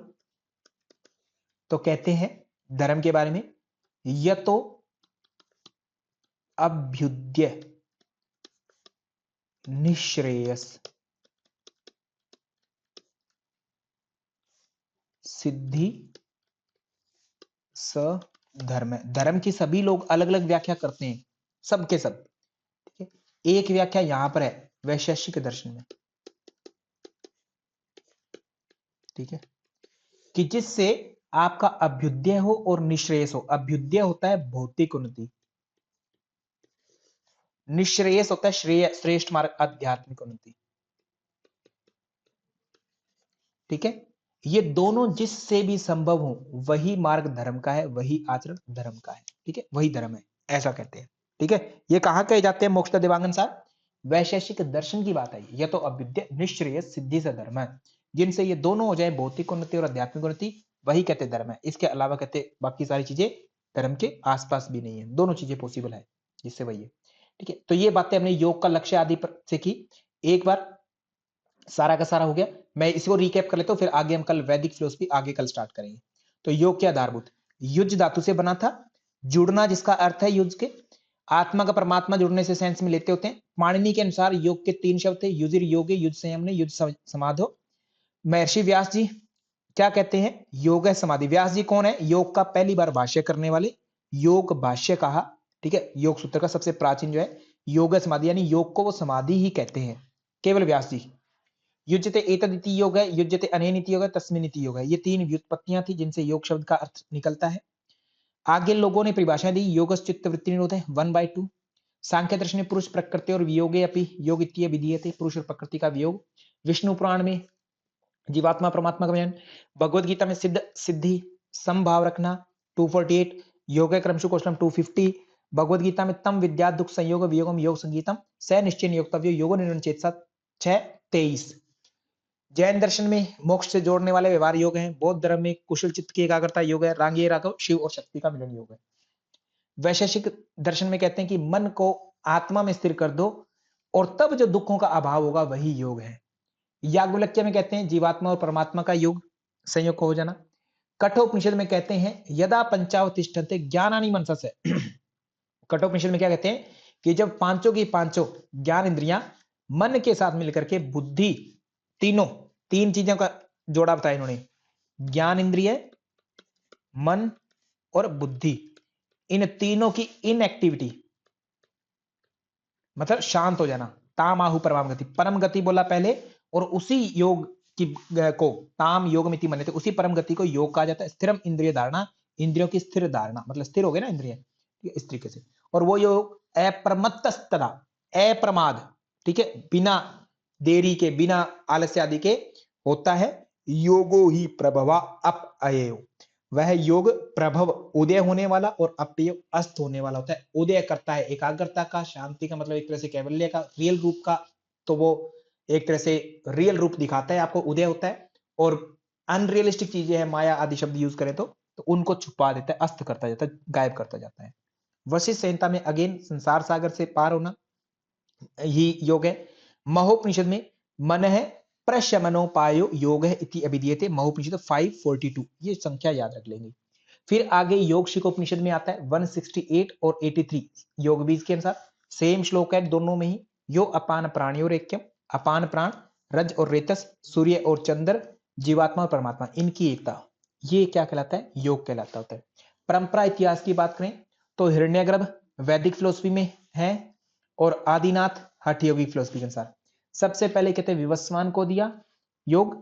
तो कहते हैं धर्म के बारे में, यतो अभ्युदय निश्रेयस सिद्धि स धर्म। धर्म की सभी लोग अलग अलग व्याख्या करते हैं, सबके सब, ठीक है। एक व्याख्या यहां पर है वैशेषिक दर्शन में, ठीक है, कि जिससे आपका अभ्युदय हो और निश्रेयस हो। अभ्युदय होता है भौतिक उन्नति, निश्रेयस होता है श्रेय, श्रेष्ठ मार्ग, आध्यात्मिक उन्नति, ठीक है। ये दोनों जिससे भी संभव हो वही मार्ग धर्म का है, वही आचरण धर्म का है, ठीक है, वही धर्म है, ऐसा कहते हैं, ठीक है। ये कहां कहे जाते हैं मोक्ष देवांगन साहब? वैशेषिक दर्शन की बात आई। यह तो अभ्युदय निश्रेयस सिद्धि से धर्म है, जिनसे ये दोनों हो जाए, भौतिक उन्नति और आध्यात्मिक उन्नति, वही कहते धर्म है। इसके अलावा कहते बाकी सारी चीजें धर्म के आसपास भी नहीं है, दोनों चीजें पॉसिबल है जिससे वही है, ठीक है। तो ये बातें हमने योग का लक्ष्य आदि से की। एक बार सारा का सारा हो गया, मैं इसको रिकैप कर लेता हूं, फिर आगे हम कल वैदिक फिलोसफी आगे कल स्टार्ट करेंगे। तो योग के आधारभूत, युज धातु से बना था, जुड़ना जिसका अर्थ है युज के, आत्मा का परमात्मा जुड़ने से सेंस में लेते होते हैं। पाणिनि के अनुसार योग के तीन शब्द थे, युजिर योगे, युज संयम ने, युज समाधो। महर्षि व्यास जी क्या कहते हैं? योग है समाधि। व्यास जी कौन है? योग का पहली बार भाष्य करने वाले, योग भाष्य कहा, ठीक है। योग सूत्र का सबसे प्राचीन जो है योग है समाधि, यानी योग को वो समाधि ही कहते हैं, केवल व्यास जी। युज्यते एतदिति योग है, युज्यते अनेनिति योग है, तस्मिनिति योग है, ये तीन व्युत्पत्तियां थी जिनसे योग शब्द का अर्थ निकलता है। आगे लोगों ने परिभाषाएं दी, योगश्चित्त वृत्ति निरोध है 1/2। सांख्य दर्शन में पुरुष प्रकृति और वियोगे अपि योग इत्य विधीयते, पुरुष और प्रकृति का वियोग। विष्णु पुराण में जीवात्मा परमात्मा का ज्ञान। भगवत गीता में सिद्ध सिद्धि समभाव रखना 248। योग क्रमशु कौशलम 250। भगवत गीता में तम विद्या दुख संयोग वियोगम योग संगीतम स निश्चय नियोक्तव्यो योगो निर्णय चेतसा 6:23। जैन दर्शन में मोक्ष से जोड़ने वाले व्यवहार योग हैं। बौद्ध धर्म में कुशल चित्त की एकाग्रता योग है। रांगीय राघव शिव और शक्ति का मिलन योग है। वैशेषिक दर्शन में कहते हैं कि मन को आत्मा में स्थिर कर दो और तब जो दुखों का अभाव होगा वही योग है। याज्ञवल्क्य में कहते हैं जीवात्मा और परमात्मा का योग संयोग हो जाना। कठोपनिषद में कहते हैं यदा पंचावतिष्ठन्ते ज्ञानानि मनसस्य। कठोपनिषद में क्या कहते हैं कि जब पांचों की पांचों ज्ञान इंद्रियां मन के साथ मिलकर के बुद्धि, तीनों, तीन चीजों का जोड़ा बताया इन्होंने, ज्ञान इंद्रिय, मन और बुद्धि, इन तीनों की इनएक्टिविटी मतलब शांत हो जाना, ताम आहु परम गति, परम गति बोला पहले, और उसी योग की को ताम योग मिति मन्यते, उसी परम गति को योग कहा जाता है। स्थिरम इंद्रिय धारणा, इंद्रियों की स्थिर धारणा, मतलब स्थिर हो गए ना इंद्रिय, इस तरीके से। और वो योग अप्रमत्तस्तदा, अप्रमाद, ठीक है, बिना देरी के, बिना आलस्य आदि के होता है। योगो ही प्रभवा अपअयेयो, वह योग प्रभव उदय होने वाला और अपयय अस्त होने वाला होता है। उदय करता है एकाग्रता का, शांति का, मतलब एक तरह से कैवल्य का, रियल रूप का, तो वो एक तरह से रियल रूप दिखाता है आपको, उदय होता है। और अनरियलिस्टिक चीजें हैं, माया आदि शब्द यूज करें तो उनको छुपा देता है, अस्त करता जाता है, गायब करता जाता है। वशिष्ठ संहिता में अगेन संसार सागर से पार होना ही योग है। महोपनिषद में मन है प्रशमनोपायो योग है इति अभिधीयते महोपनिषद 542, ये संख्या याद रख लेंगे। फिर आगे योग शिखोपनिषद में आता है 168 और 83 योग बीज के अनुसार, सेम श्लोक है दोनों में ही। यो अपान प्राणियोर ऐक्यम, अपान प्राण रज और रेतस, सूर्य और चंद्र, जीवात्मा और परमात्मा, इनकी एकता, ये क्या कहलाता है? योग कहलाता होता है। परंपरा इतिहास की बात करें तो हिरण्यगर्भ वैदिक फिलोसफी में है और आदिनाथ हठ योगी फिलोसफी के अनुसार। सबसे पहले कहते हैं विवस्वान को दिया योग,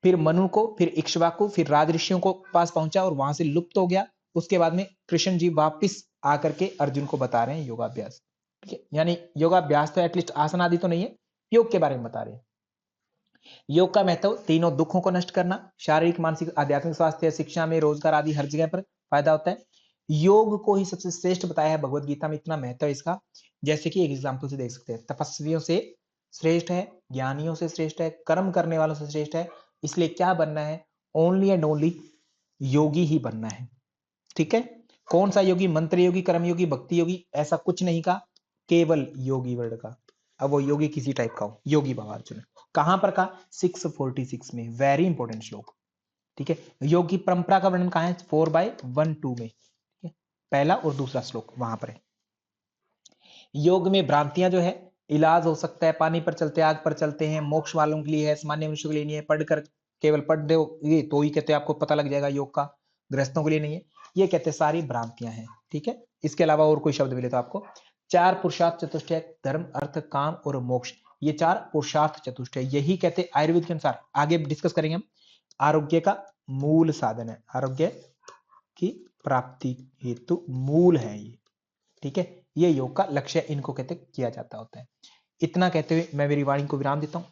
फिर मनु को, फिर इक्ष्वाकु, फिर राजऋषियों को पास पहुंचा और वहां से लुप्त हो गया। उसके बाद में कृष्ण जी वापिस आकर के अर्जुन को बता रहे हैं योगाभ्यास, ठीक है। यानी योगाभ्यास तो एटलीस्ट आसन आदि तो नहीं है, योग के बारे में बता रहे हैं। योग का महत्व तीनों दुखों को नष्ट करना, शारीरिक मानसिक आध्यात्मिक स्वास्थ्य, शिक्षा में, रोजगार आदि हर जगह पर फायदा होता है। योग को ही सबसे श्रेष्ठ बताया है भगवत गीता में, इतना महत्व है इसका। जैसे कि एक एग्जाम्पल से देख सकते हैं, तपस्वियों से श्रेष्ठ है, ज्ञानियों से श्रेष्ठ है, कर्म करने वालों से श्रेष्ठ है। इसलिए क्या बनना है? ओनली एंड ओनली योगी ही बनना है, ठीक है। कौन सा योगी? मंत्र योगी, कर्म योगी, भक्ति योगी, ऐसा कुछ नहीं कहा, केवल योगी वर्ड का। अब वो योगी किसी टाइप का हो, योगी बाबा अर्जुन। कहां पर कहा? 646 में, वेरी इंपॉर्टेंट श्लोक, ठीक है। योग की परंपरा का वर्णन कहां है? 4/12 में, ठीक है, पहला और दूसरा श्लोक वहां पर है। योग में भ्रांतियां जो है, इलाज हो सकता है, पानी पर चलते आग पर चलते हैं, मोक्ष वालों के लिए है, सामान्य मनुष्यों के लिए नहीं है, पढ़कर केवल पढ़ दो ये तो ही कहते हैं आपको पता लग जाएगा योग का, गृहस्थों के लिए नहीं है, ये कहते हैं सारी भ्रांतियां हैं, ठीक है। इसके अलावा और कोई शब्द मिले तो आपको, 4 पुरुषार्थ चतुष्टय, धर्म अर्थ काम और मोक्ष, ये 4 पुरुषार्थ चतुष्टय, यही कहते हैं आयुर्वेद के अनुसार, आगे डिस्कस करेंगे हम, आरोग्य का मूल साधन है, आरोग्य की प्राप्ति हेतु मूल है ये, ठीक है। ये योग का लक्ष्य, इनको कहते किया जाता होता है। इतना कहते हुए मैं मेरी वाणी को विराम देता हूं।